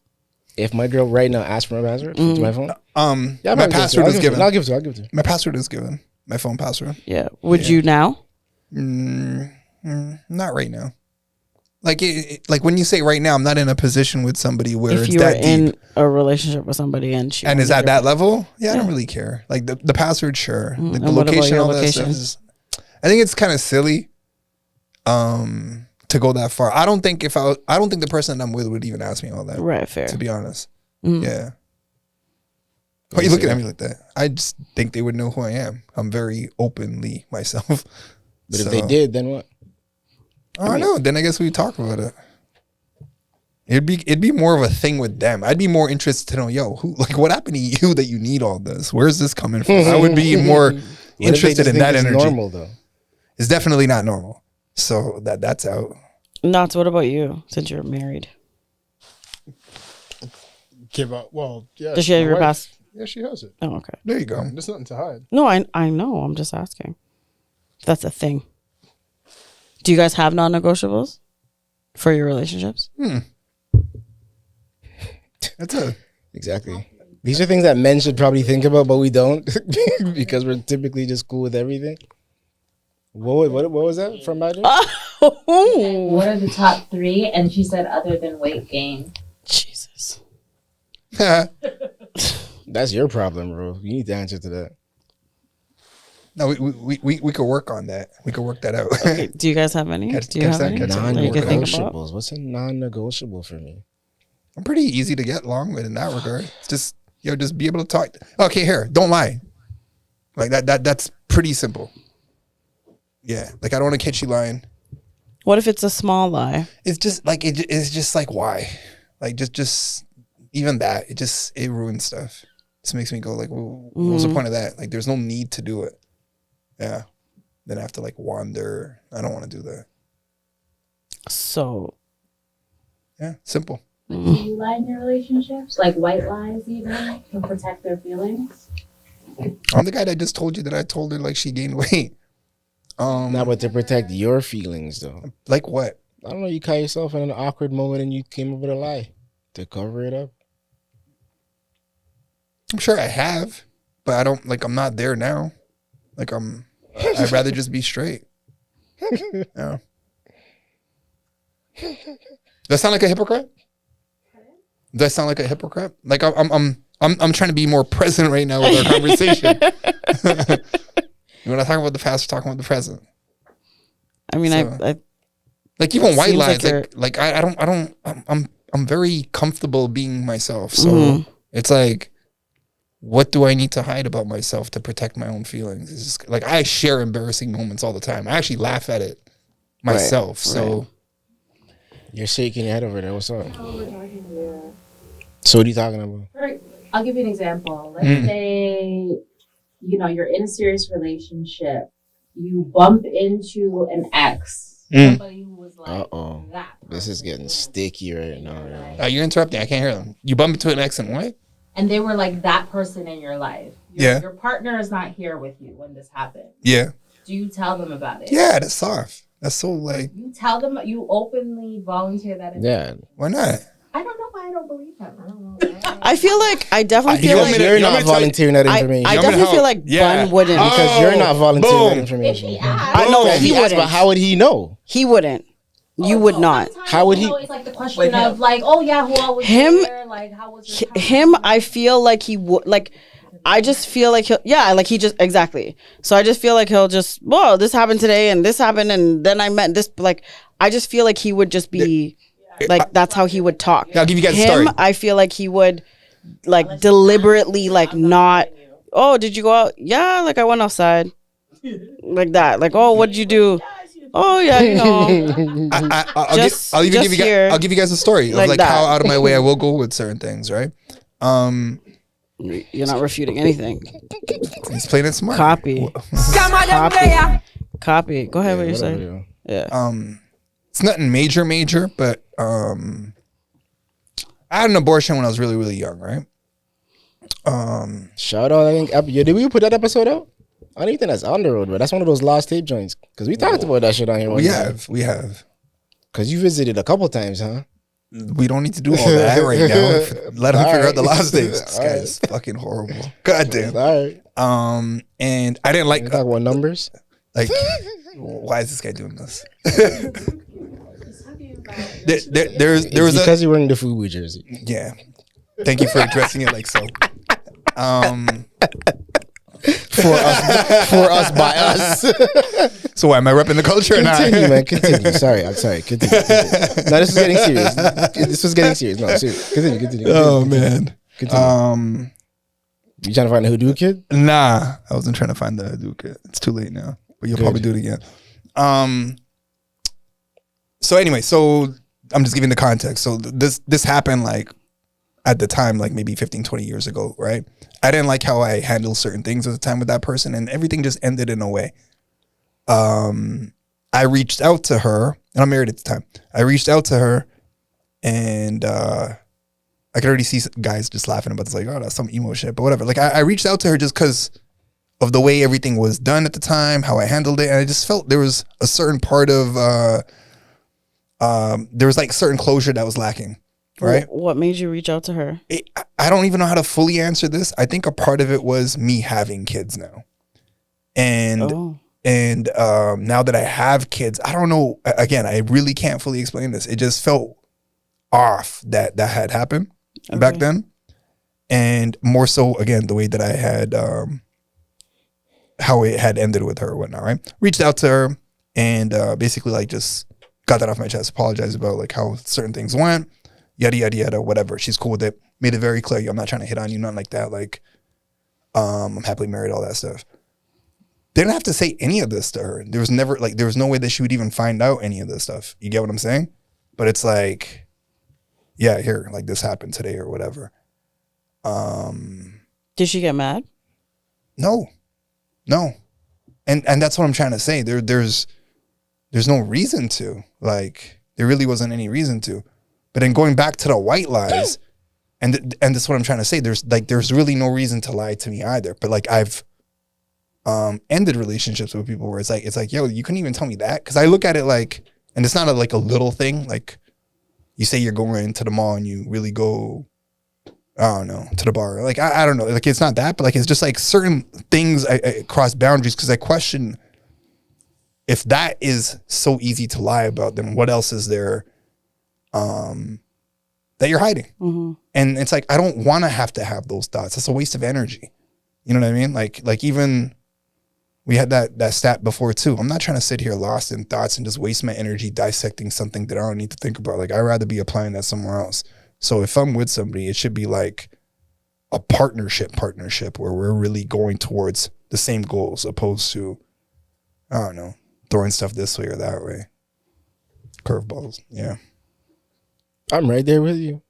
If my girl right now asked for my password to my phone, my password is given. I'll give it to her. My password is given. My phone password. Yeah. Would you now? Not right now. Like when you say right now, I'm not in a position with somebody where if it's you that were deep. in a relationship with somebody and she is at that level? Yeah, I don't really care. Like the password, sure. Like the location, all that stuff is. I think it's kind of silly. To go that far, I don't think the person that I'm with would even ask me all that. Right, fair. To be honest, Mm-hmm. yeah. Why are you looking at me like that? I just think they would know who I am. I'm very openly myself. But if they did, then what? I don't know. Then I guess we talk about it. It'd be more of a thing with them. I'd be more interested to know, what happened to you that you need all this? Where's this coming from? I would be more interested in that energy. Normal though. It's definitely not normal. So that's out. Nats, what about you? Since you're married, Well, yeah. Does she have your pass? Yeah, she has it. Oh, okay. There you go. There's nothing to hide. No, I know. I'm just asking. That's a thing. Do you guys have non-negotiables for your relationships? Exactly. These are things that men should probably think about, but we don't because we're typically just cool with everything. What was that from Madden? What are the top 3? And she said other than weight gain. Jesus. That's your problem, bro. You need to answer to that. No, we could work on that. We could work that out. Okay. Do you guys have any? Do you have any? Non-negotiables. What's a non-negotiable for me? I'm pretty easy to get along with in that regard. It's just just be able to talk. Okay, here, don't lie. Like that's pretty simple. Yeah, like I don't want to catch you lying. What if it's a small lie? It's just like it's just like why, like just even that it ruins stuff. It just makes me go like, well, what's the point of that? Like, there's no need to do it. Yeah, then I have to like wander. I don't want to do that. So, yeah, simple. But do you lie in your relationships? Like white lies even to protect their feelings? I'm the guy that just told you that I told her like she gained weight. Not but to protect your feelings though. Like what? I don't know. You caught yourself in an awkward moment and you came up with a lie to cover it up. I'm sure I have, but I don't like. I'm not there now. Like I'd rather just be straight. Yeah. Does that sound like a hypocrite? Does that sound like a hypocrite? Like I'm trying to be more present right now with our conversation. We're not talking about the past, we're talking about the present. I mean, so, I like even white lies. Like I'm very comfortable being myself. So it's like, what do I need to hide about myself to protect my own feelings? It's just like I share embarrassing moments all the time. I actually laugh at it myself. Right, so. Right. You're shaking your head over there. What's up? So what are you talking about? I'll give you an example. Let's say, you're in a serious relationship. You bump into an ex. Somebody who was like, this is getting sticky right now. You're interrupting. I can't hear them. You bump into an ex and what? And they were like that person in your life. Your partner is not here with you when this happened. Yeah. Do you tell them about it? Yeah, that's soft. That's so like. You tell them, you openly volunteer that. Yeah. Why not? I don't know why I don't believe him. I don't know. I feel like I definitely feel like you're not volunteering that information. I definitely feel like Bun wouldn't because you're not volunteering that information. I know he wouldn't. But how would he know? He wouldn't. You would not. How would he? It's like the question of like, oh yeah, who all was there? Like, how was your time? Him? I feel like he would like. I just feel like he just exactly. So I just feel like he'll just, whoa, this happened today and this happened and then I met this. Like, I just feel like he would just be like, that's how he would talk. I'll give you guys a story. I feel like he would like deliberately like not, oh, did you go out? Yeah, like I went outside. Like that. Like, oh, what did you do? Oh yeah, you know. I'll give you guys a story of like how out of my way I will go with certain things, right? You're not refuting anything. He's playing it smart. Copy. Copy. Go ahead, what you're saying. Yeah. It's nothing major, but I had an abortion when I was really, really young, right? Shout out, I think. Did we put that episode out? I don't even think that's on the road, but that's one of those lost tape joints. Because we talked about that shit on here. We have. Because you visited a couple times, huh? We don't need to do all that right now. Let him figure out the lost tapes. This guy's fucking horrible. God damn. All right. And I didn't like. You talk about numbers? Like, why is this guy doing this? There was because you're wearing the FUBU jersey. Yeah. Thank you for addressing it like so. For us, by us. So why am I repping the culture? Continue, man. Continue. Sorry. Continue. No, this was getting serious. No, serious. Continue. Oh man. Continue. You trying to find the Hoodoo kid? Nah, I wasn't trying to find the Hoodoo kid. It's too late now. But you'll probably do it again. So anyway, I'm just giving the context. So this happened like at the time, like maybe 15, 20 years ago, right? I didn't like how I handled certain things at the time with that person, and everything just ended in a way. I reached out to her, and I'm married at the time. I reached out to her, and I could already see guys just laughing about this, like, oh, that's some emo shit, but whatever. Like, I reached out to her just because of the way everything was done at the time, how I handled it, and I just felt there was a certain part of, there was like certain closure that was lacking. Right. What made you reach out to her? I don't even know how to fully answer this. I think a part of it was me having kids now. And now that I have kids, I don't know. Again, I really can't fully explain this. It just felt off that had happened back then. And more so, again, the way that I had, how it had ended with her or whatnot, right? Reached out to her and basically like just got that off my chest, apologized about like how certain things went. Yada, yada, yada, whatever. She's cool with it. Made it very clear, I'm not trying to hit on you, nothing like that. Like, I'm happily married, all that stuff. Didn't have to say any of this to her. There was no way that she would even find out any of this stuff. You get what I'm saying? But it's like, yeah, here, like this happened today or whatever. Did she get mad? No. And that's what I'm trying to say. There's no reason to. Like, there really wasn't any reason to. But then going back to the white lies, and that's what I'm trying to say. There's really no reason to lie to me either. But like I've ended relationships with people where it's like, yo, you couldn't even tell me that, because I look at it like, and it's not like a little thing. Like you say you're going to the mall and you really go, I don't know, to the bar. Like I don't know. Like it's not that, but like it's just like certain things I cross boundaries because I question if that is so easy to lie about. Then what else is there? That you're hiding. Mm-hmm. And it's like, I don't want to have those thoughts. That's a waste of energy. You know what I mean? Like even we had that stat before too. I'm not trying to sit here lost in thoughts and just waste my energy dissecting something that I don't need to think about. Like I'd rather be applying that somewhere else. So if I'm with somebody, it should be like a partnership where we're really going towards the same goals, opposed to, I don't know, throwing stuff this way or that way. Curveballs. Yeah. I'm right there with you.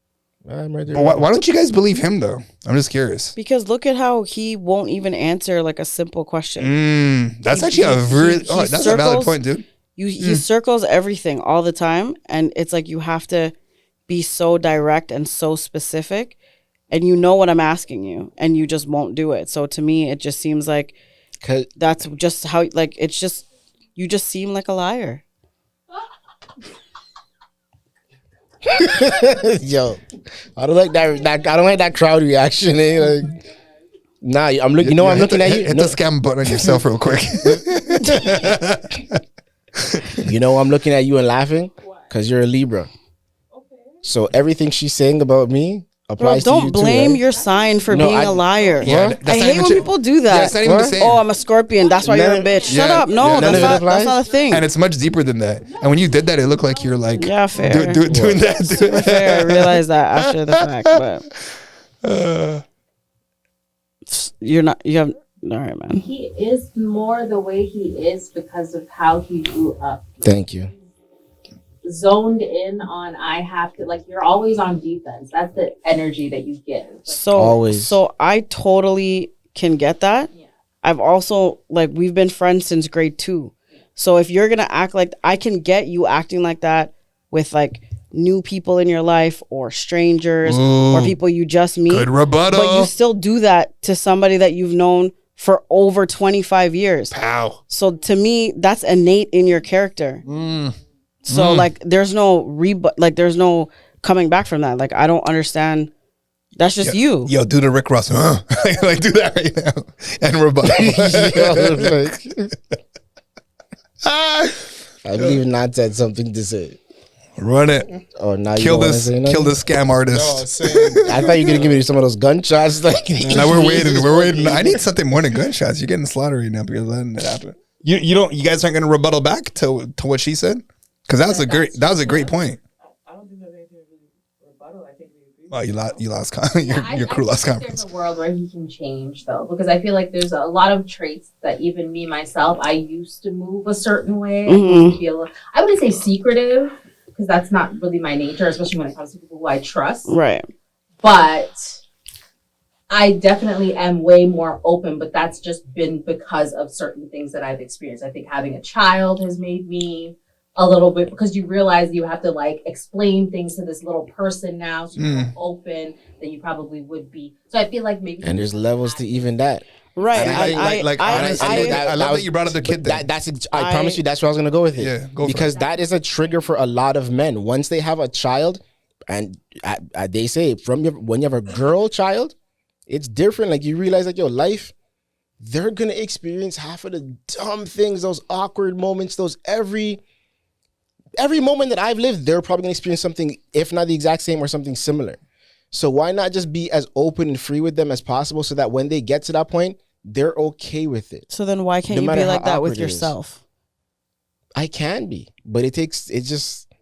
But why don't you guys believe him though? I'm just curious. Because look at how he won't even answer like a simple question. That's actually a valid point, dude. He circles everything all the time, and it's like you have to be so direct and so specific, and you know what I'm asking you, and you just won't do it. So to me, it just seems like that's just how, like, it's just, you just seem like a liar. Yo, I don't like that. I don't like that crowd reaction. Like, nah, I'm looking. You know, I'm looking at you. Hit the scam button on yourself real quick. You know, I'm looking at you and laughing because you're a Libra. So everything she's saying about me applies to you too. Don't blame your sign for being a liar. Yeah, I hate when people do that. Yeah, oh, I'm a Scorpion. That's why you're a bitch. Shut up. No, that's not a thing. And it's much deeper than that. And when you did that, it looked like you're like, fair. Doing that. Super fair. I realized that after the fact, but you're not. You have All right, man. He is more the way he is because of how he grew up. Thank you. Zoned in on I have to, like, you're always on defense. That's the energy that you give. So I totally can get that. Yeah. I've also, like, we've been friends since grade 2. So if you're gonna act like, I can get you acting like that with like new people in your life or strangers or people you just meet. Good rebuttal. But you still do that to somebody that you've known for over 25 years. Pow. So to me, that's innate in your character. So like there's no there's no coming back from that. Like I don't understand. That's just you. Yo, do the Rick Ross. Like do that right now. And rebuttal. I believe Nat said something to say. Run it. Oh, now kill this scam artist. I thought you were gonna give me some of those gunshots. Like no, we're waiting. I need something more than gunshots. You're getting slaughtered right now because letting it happen. You guys aren't gonna rebuttal back to what she said? Because that was a great point. I don't think there's anything to really rebuttal. I think we agree. Well, your crew lost confidence. There's a world where he can change though, because I feel like there's a lot of traits that even me myself, I used to move a certain way. I wouldn't say secretive, because that's not really my nature, especially when it comes to people who I trust. Right. But I definitely am way more open, but that's just been because of certain things that I've experienced. I think having a child has made me a little bit, because you realize you have to like explain things to this little person now, so you're more open than you probably would be. So I feel like maybe. And there's levels to even that. Right. I love that you brought up the kid thing. I promise you that's where I was going to go with it. Yeah, because that is a trigger for a lot of men. Once they have a child, and they say when you have a girl child, it's different. Like you realize like, life, they're going to experience half of the dumb things, those awkward moments, those every moment that I've lived, they're probably going to experience something, if not the exact same or something similar. So why not just be as open and free with them as possible so that when they get to that point, they're okay with it. So then why can't you be like that with yourself? I can be, but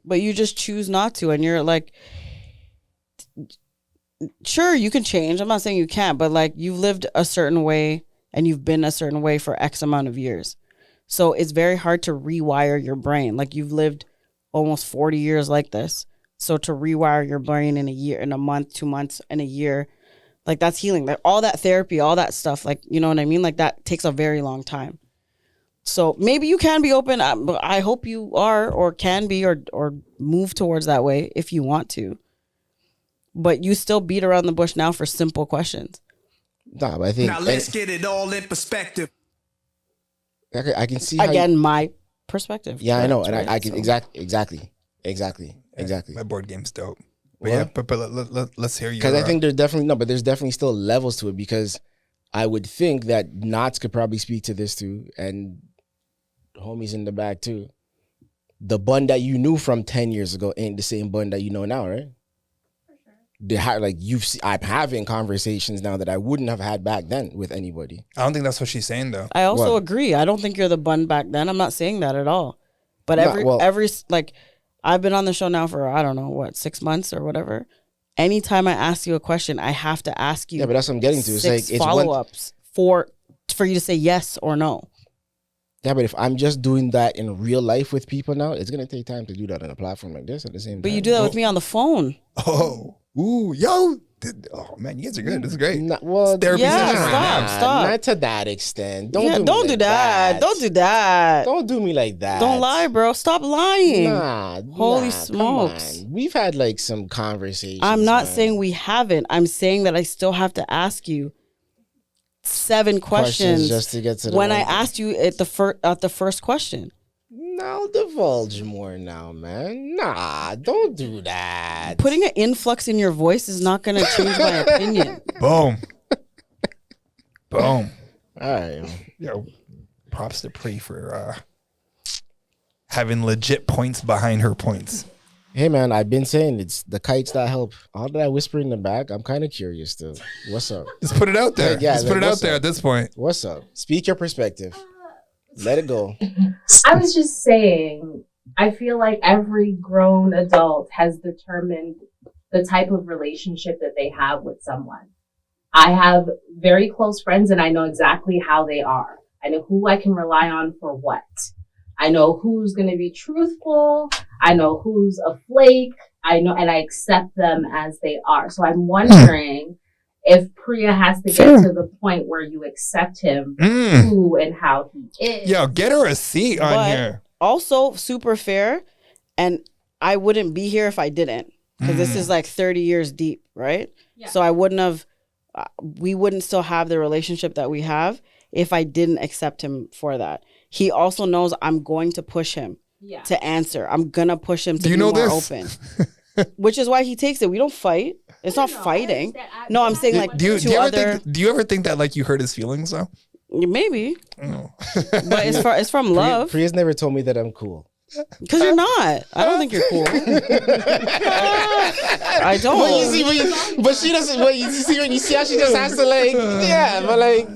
But you just choose not to, and you're like, sure, you can change. I'm not saying you can't, but like you've lived a certain way and you've been a certain way for X amount of years. So it's very hard to rewire your brain. Like you've lived almost 40 years like this. So to rewire your brain in a year, in a month, 2 months, in a year, like that's healing. Like all that therapy, all that stuff, like, you know what I mean? Like that takes a very long time. So maybe you can be open. But I hope you are, or can be, or move towards that way if you want to. But you still beat around the bush now for simple questions. Nah, but I think. Now let's get it all in perspective. I can see again my perspective. Yeah, I know, and I can exactly. My board game's dope. But let's hear you. Because I think there's definitely still levels to it, because I would think that Knots could probably speak to this too, and homies in the back too. The bun that you knew from 10 years ago ain't the same bun that you know now, right? I'm having conversations now that I wouldn't have had back then with anybody. I don't think that's what she's saying though. I also agree. I don't think you're the bun back then. I'm not saying that at all. But every I've been on the show now for, I don't know, 6 months or whatever. Anytime I ask you a question, I have to ask you. Yeah, but that's what I'm getting to. It's like it's follow-ups for you to say yes or no. Yeah, but if I'm just doing that in real life with people now, it's gonna take time to do that on a platform like this at the same time. But you do that with me on the phone. Oh, ooh, yo. Oh man, you guys are good. This is great. Therapy. Yeah, stop. Not to that extent. Don't do that. Don't do that. Don't do me like that. Don't lie, bro. Stop lying. Holy smokes. We've had like some conversations. I'm not saying we haven't. I'm saying that I still have to ask you 7 questions just to get to the when I asked you at the first question. Now divulge more now, man. Nah, don't do that. Putting an influx in your voice is not going to change my opinion. Boom. All right. Yo, props to Pree for having legit points behind her points. Hey, man, I've been saying it's the kites that help. All that I whisper in the back, I'm kind of curious still. What's up? Just put it out there. Just put it out there at this point. What's up? Speak your perspective. Let it go. I was just saying, I feel like every grown adult has determined the type of relationship that they have with someone. I have very close friends and I know exactly how they are. I know who I can rely on for what. I know who's going to be truthful. I know who's a flake. I know, and I accept them as they are. So I'm wondering if Priya has to get to the point where you accept him, who and how he is. Yo, get her a seat on here. Also, super fair, and I wouldn't be here if I didn't, because this is like 30 years deep, right? Yeah. So I wouldn't have, we wouldn't still have the relationship that we have if I didn't accept him for that. He also knows I'm going to push him to answer. I'm going to push him to be more open. Which is why he takes it. We don't fight. It's not fighting. No, I'm saying like do you ever think that like you hurt his feelings though? Maybe. No. But it's from love. Priya's never told me that I'm cool. Because you're not. I don't think you're cool. I don't. But she doesn't. But you see how she just has to like, but like,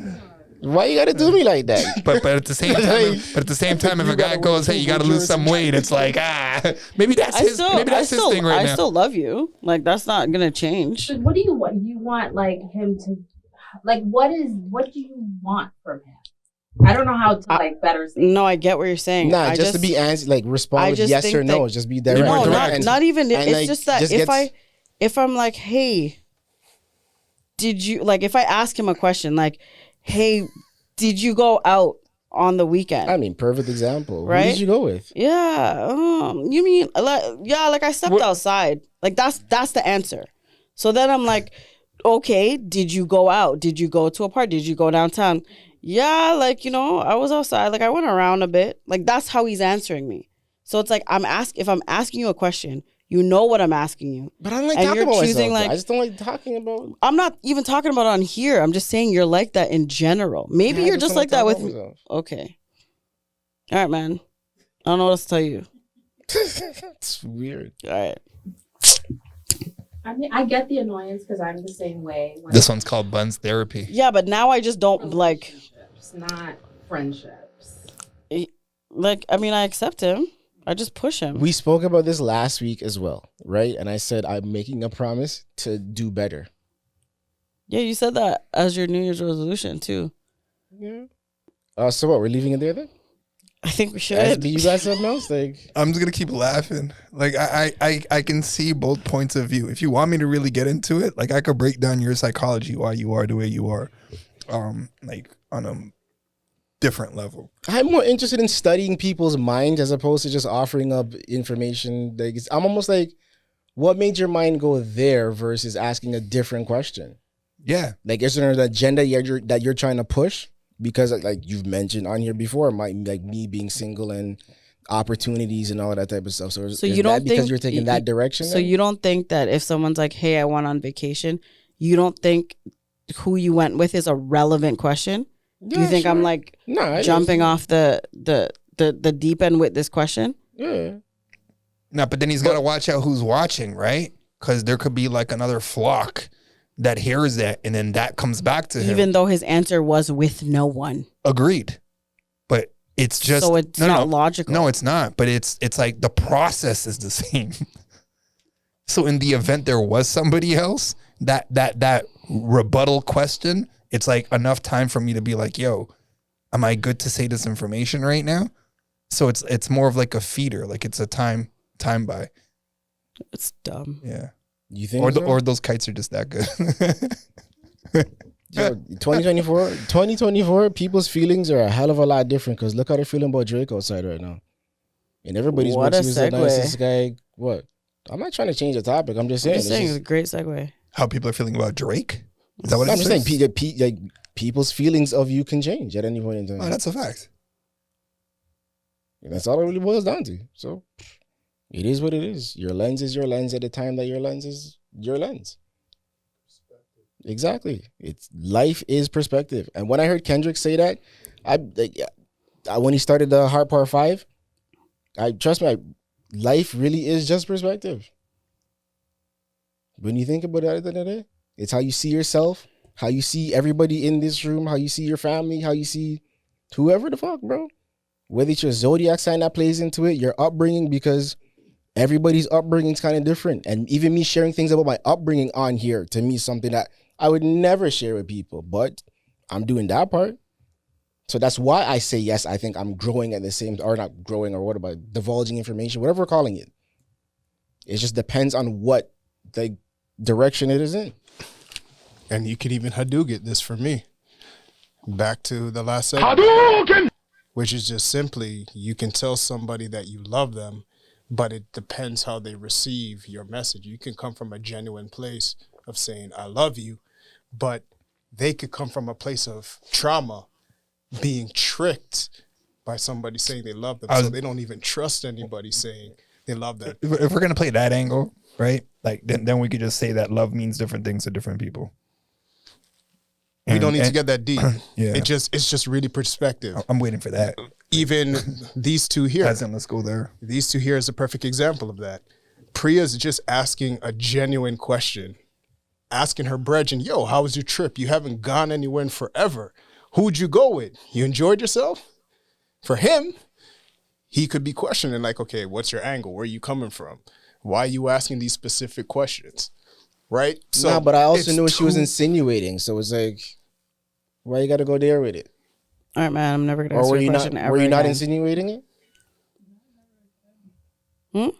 why you gotta do me like that? But at the same time, if a guy goes, "Hey, you gotta lose some weight," it's like, maybe that's his thing right now. I still love you. Like that's not gonna change. But what do you want? You want like him to, like what do you want from him? I don't know how to like better say. No, I get what you're saying. Nah, just to be like respond with yes or no. Just be direct. No, not even. It's like, just that if I'm like, hey, did you like if I ask him a question like, hey, did you go out on the weekend? I mean, perfect example. Right? Who did you go with? Yeah. You mean like I stepped outside. Like that's the answer. So then I'm like, okay, did you go out? Did you go to a party? Did you go downtown? Yeah, like, I was outside. Like I went around a bit. Like that's how he's answering me. So it's like if I'm asking you a question, you know what I'm asking you. But I don't like talking about myself. I just don't like talking about. I'm not even talking about it on here. I'm just saying you're like that in general. Maybe you're just like that with. Okay. All right, man. I don't know what else to tell you. It's weird. All right. I mean, I get the annoyance because I'm the same way. This one's called Buns Therapy. Yeah, but now I just don't like. Not friendships. Like, I mean, I accept him. I just push him. We spoke about this last week as well, right? And I said I'm making a promise to do better. Yeah, you said that as your New Year's resolution too. Yeah. So what? We're leaving it there then? I think we should. Do you guys have something else? Like, I'm just gonna keep laughing. Like I can see both points of view. If you want me to really get into it, like I could break down your psychology, why you are the way you are, like on a different level. I'm more interested in studying people's minds as opposed to just offering up information. Like I'm almost like, what made your mind go there versus asking a different question? Yeah. Like, is there an agenda that you're trying to push? Because like you've mentioned on here before, like me being single and opportunities and all of that type of stuff. So you don't think because you're taking that direction? So you don't think that if someone's like, hey, I went on vacation, you don't think who you went with is a relevant question? Do you think I'm like jumping off the deep end with this question? Yeah. No, but then he's got to watch out who's watching, right? Because there could be like another flock that hears that, and then that comes back to him. Even though his answer was with no one. Agreed. But it's just... So it's not logical. No, it's not. But it's like the process is the same. So in the event there was somebody else, that rebuttal question, it's like enough time for me to be like, yo, am I good to say this information right now? So it's more of like a feeder. Like it's a time buy. It's dumb. Yeah. You think or those kites are just that good. Yo, 2024, people's feelings are a hell of a lot different because look how they're feeling about Drake outside right now. And everybody's what a the nicest guy. What? I'm not trying to change the topic. I'm just saying. It's a great segue. How people are feeling about Drake? Is that what I'm just saying? People's feelings of you can change at any point in time. Oh, that's a fact. And that's all it really boils down to. So it is what it is. Your lens is your lens at the time that your lens is your lens. Exactly. Life is perspective. And when I heard Kendrick say that, when he started the Heart Part 5, trust me, life really is just perspective. When you think about it at the end of the day, it's how you see yourself, how you see everybody in this room, how you see your family, how you see whoever the fuck, bro. Whether it's your zodiac sign that plays into it, your upbringing, because everybody's upbringing is kind of different. And even me sharing things about my upbringing on here, to me, is something that I would never share with people, but I'm doing that part. So that's why I say yes. I think I'm growing at the same, or not growing, or what about divulging information, whatever we're calling it. It just depends on what the direction it is in. And you could even Hadouken this for me. Back to the last segment. Hadouken! Which is just simply, you can tell somebody that you love them, but it depends how they receive your message. You can come from a genuine place of saying, I love you, but they could come from a place of trauma, being tricked by somebody saying they love them. So they don't even trust anybody saying they love them. If we're going to play that angle, right? Like, then we could just say that love means different things to different people. We don't need to get that deep. Yeah. It's just really perspective. I'm waiting for that. Even these two here. Let's go there. These two here is a perfect example of that. Pree is just asking a genuine question. Asking her brethren, yo, how was your trip? You haven't gone anywhere in forever. Who'd you go with? You enjoyed yourself? For him, he could be questioning like, okay, what's your angle? Where are you coming from? Why are you asking these specific questions? Right? So nah, but I also knew what she was insinuating. So it's like, why you got to go there with it? All right, man, I'm never going to ask you a question ever Were you not again. insinuating it?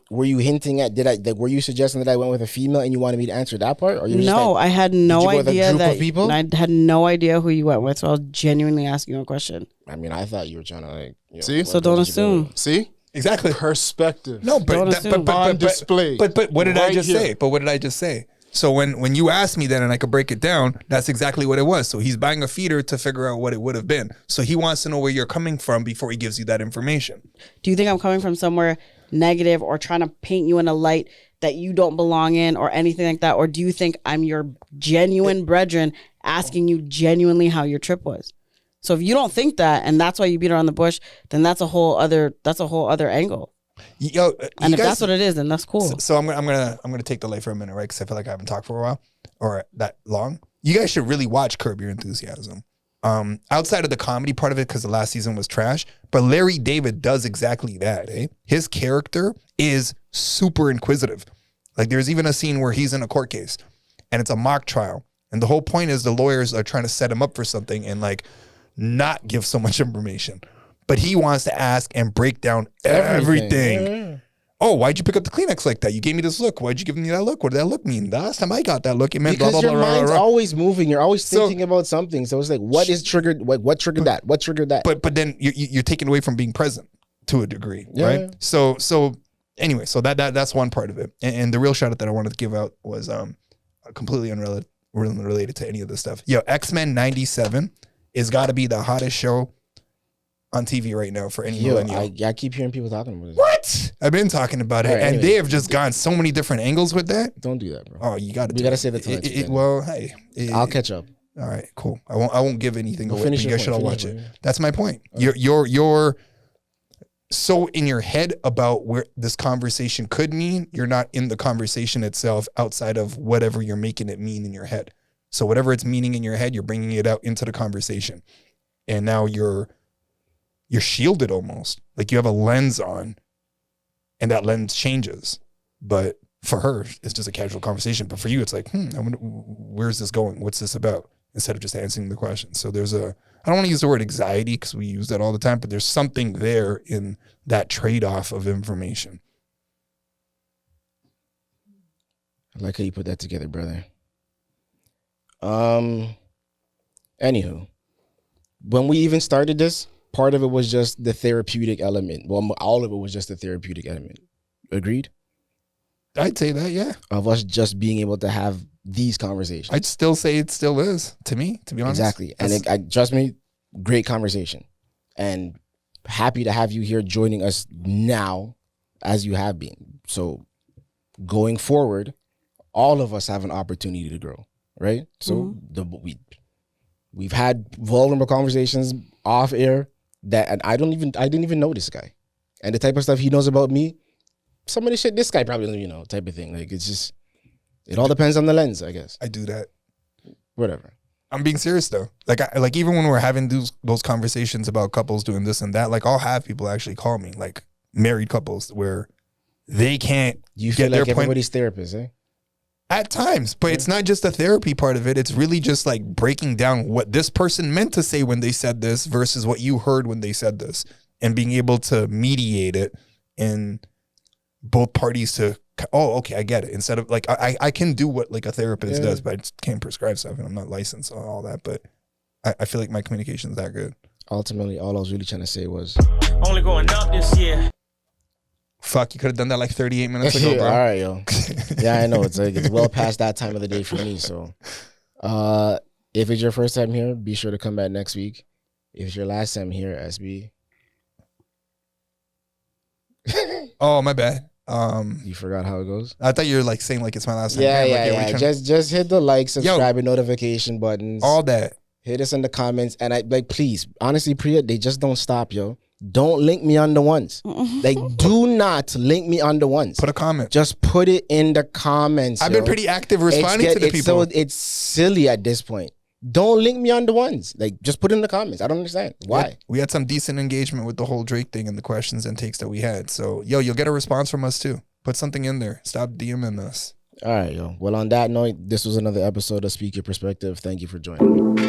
Were you hinting at, were you suggesting that I went with a female and you wanted me to answer that part? Or you No, I had no idea that. People? I had no idea who you went with, so I was genuinely asking you a question. I mean, I thought you were trying to like, see? So don't assume. See? Exactly. Perspective. No, but on display. But what did I just here. say? But what did I just say? So when you asked me that and I could break it down, that's exactly what it was. So he's buying a feeder to figure out what it would have been. So he wants to know where you're coming from before he gives you that information. Do you think I'm coming from somewhere negative or trying to paint you in a light that you don't belong in or anything like that? Or do you think I'm your genuine brethren asking you genuinely how your trip was? So if you don't think that and that's why you beat around the bush, then that's a whole other angle. Yo, and if that's what it is, then that's cool. So I'm gonna take the light for a minute, right? Because I feel like I haven't talked for a while or that long. You guys should really watch Curb Your Enthusiasm. Outside of the comedy part of it, because the last season was trash, but Larry David does exactly that. His character is super inquisitive. Like there's even a scene where he's in a court case, and it's a mock trial, and the whole point is the lawyers are trying to set him up for something and like not give so much information. But he wants to ask and break down everything. Yeah. Oh, why'd you pick up the Kleenex like that? You gave me this look. Why'd you give me that look? What did that look mean? The last time I got that look, it meant because blah, blah, your blah, mind's blah, blah. always moving. You're always thinking about something. So it's like, what is triggered? What triggered that? What triggered that? But then you're taken away from being present to a degree, right? So anyway, so that's one part of it. And the real shout out that I wanted to give out was completely unrelated to any of this stuff. Yo, X-Men 97 is got to be the hottest show on TV right now for any millennial. I keep hearing people talking about it. What? I've been talking about it, and they have just gone so many different angles with that. Don't do that, bro. Oh, you got to. We got to say that tonight. Well, hey, I'll catch up. All right, cool. I won't give anything away. Finish You guys should all watch it. Yeah. That's my point. You're so in your head about where this conversation could mean. You're not in the conversation itself outside of whatever you're making it mean in your head. So whatever it's meaning in your head, you're bringing it out into the conversation, and now you're shielded almost. Like you have a lens on and that lens changes. But for her, it's just a casual conversation. But for you, it's like, I wonder, where's this going? What's this about? Instead of just answering the question. So I don't want to use the word anxiety because we use that all the time, but there's something there in that trade-off of information. I like how you put that together, brother. Anywho, when we even started this, part of it was just the therapeutic element. Well, all of it was just the therapeutic element. Agreed? I'd say that, yeah. Of us just being able to have these conversations. I'd still say it still is, to me, to be honest. Exactly. And trust me, great conversation. And happy to have you here joining us now as you have been. So going forward, all of us have an opportunity to grow, right? So we've had vulnerable conversations off air that, and I didn't even know this guy. And the type of stuff he knows about me, some of the shit this guy probably doesn't even know, type of thing. Like it's just, it all depends on the lens, I guess. I do that. Whatever. I'm being serious though. Like even when we're having those conversations about couples doing this and that, like I'll have people actually call me, like married couples where they can't. You feel like everybody's therapist, eh? At times, but it's not just the therapy part of it. It's really just like breaking down what this person meant to say when they said this versus what you heard when they said this, and being able to mediate it in both parties to, oh, okay, I get it. Instead of like, I can do what like a therapist does, but I just can't prescribe stuff and I'm not licensed on all that. But I feel like my communication is that good. Ultimately, all I was really trying to say was only going up this year. Fuck, you could have done that like 38 minutes ago, bro. All right, yo. Yeah, I know. It's like it's well past that time of the day for me. So if it's your first time here, be sure to come back next week. If it's your last time here, SB. Oh, my bad. You forgot how it goes? I thought you were like saying like it's my last time. Yeah. Just hit the like, subscribe, and notification buttons. All that. Hit us in the comments. And I like, please, honestly, Pree, they just don't stop, yo. Don't link me on the ones. Like, do not link me on the ones. Put a comment. Just put it in the comments. I've been pretty active responding to the people. So it's silly at this point. Don't link me on the ones. Like, just put it in the comments. I don't understand why. We had some decent engagement with the whole Drake thing and the questions and takes that we had. So, yo, you'll get a response from us too. Put something in there. Stop DMing us. All right, yo. Well, on that note, this was another episode of Speak Your Perspective. Thank you for joining me.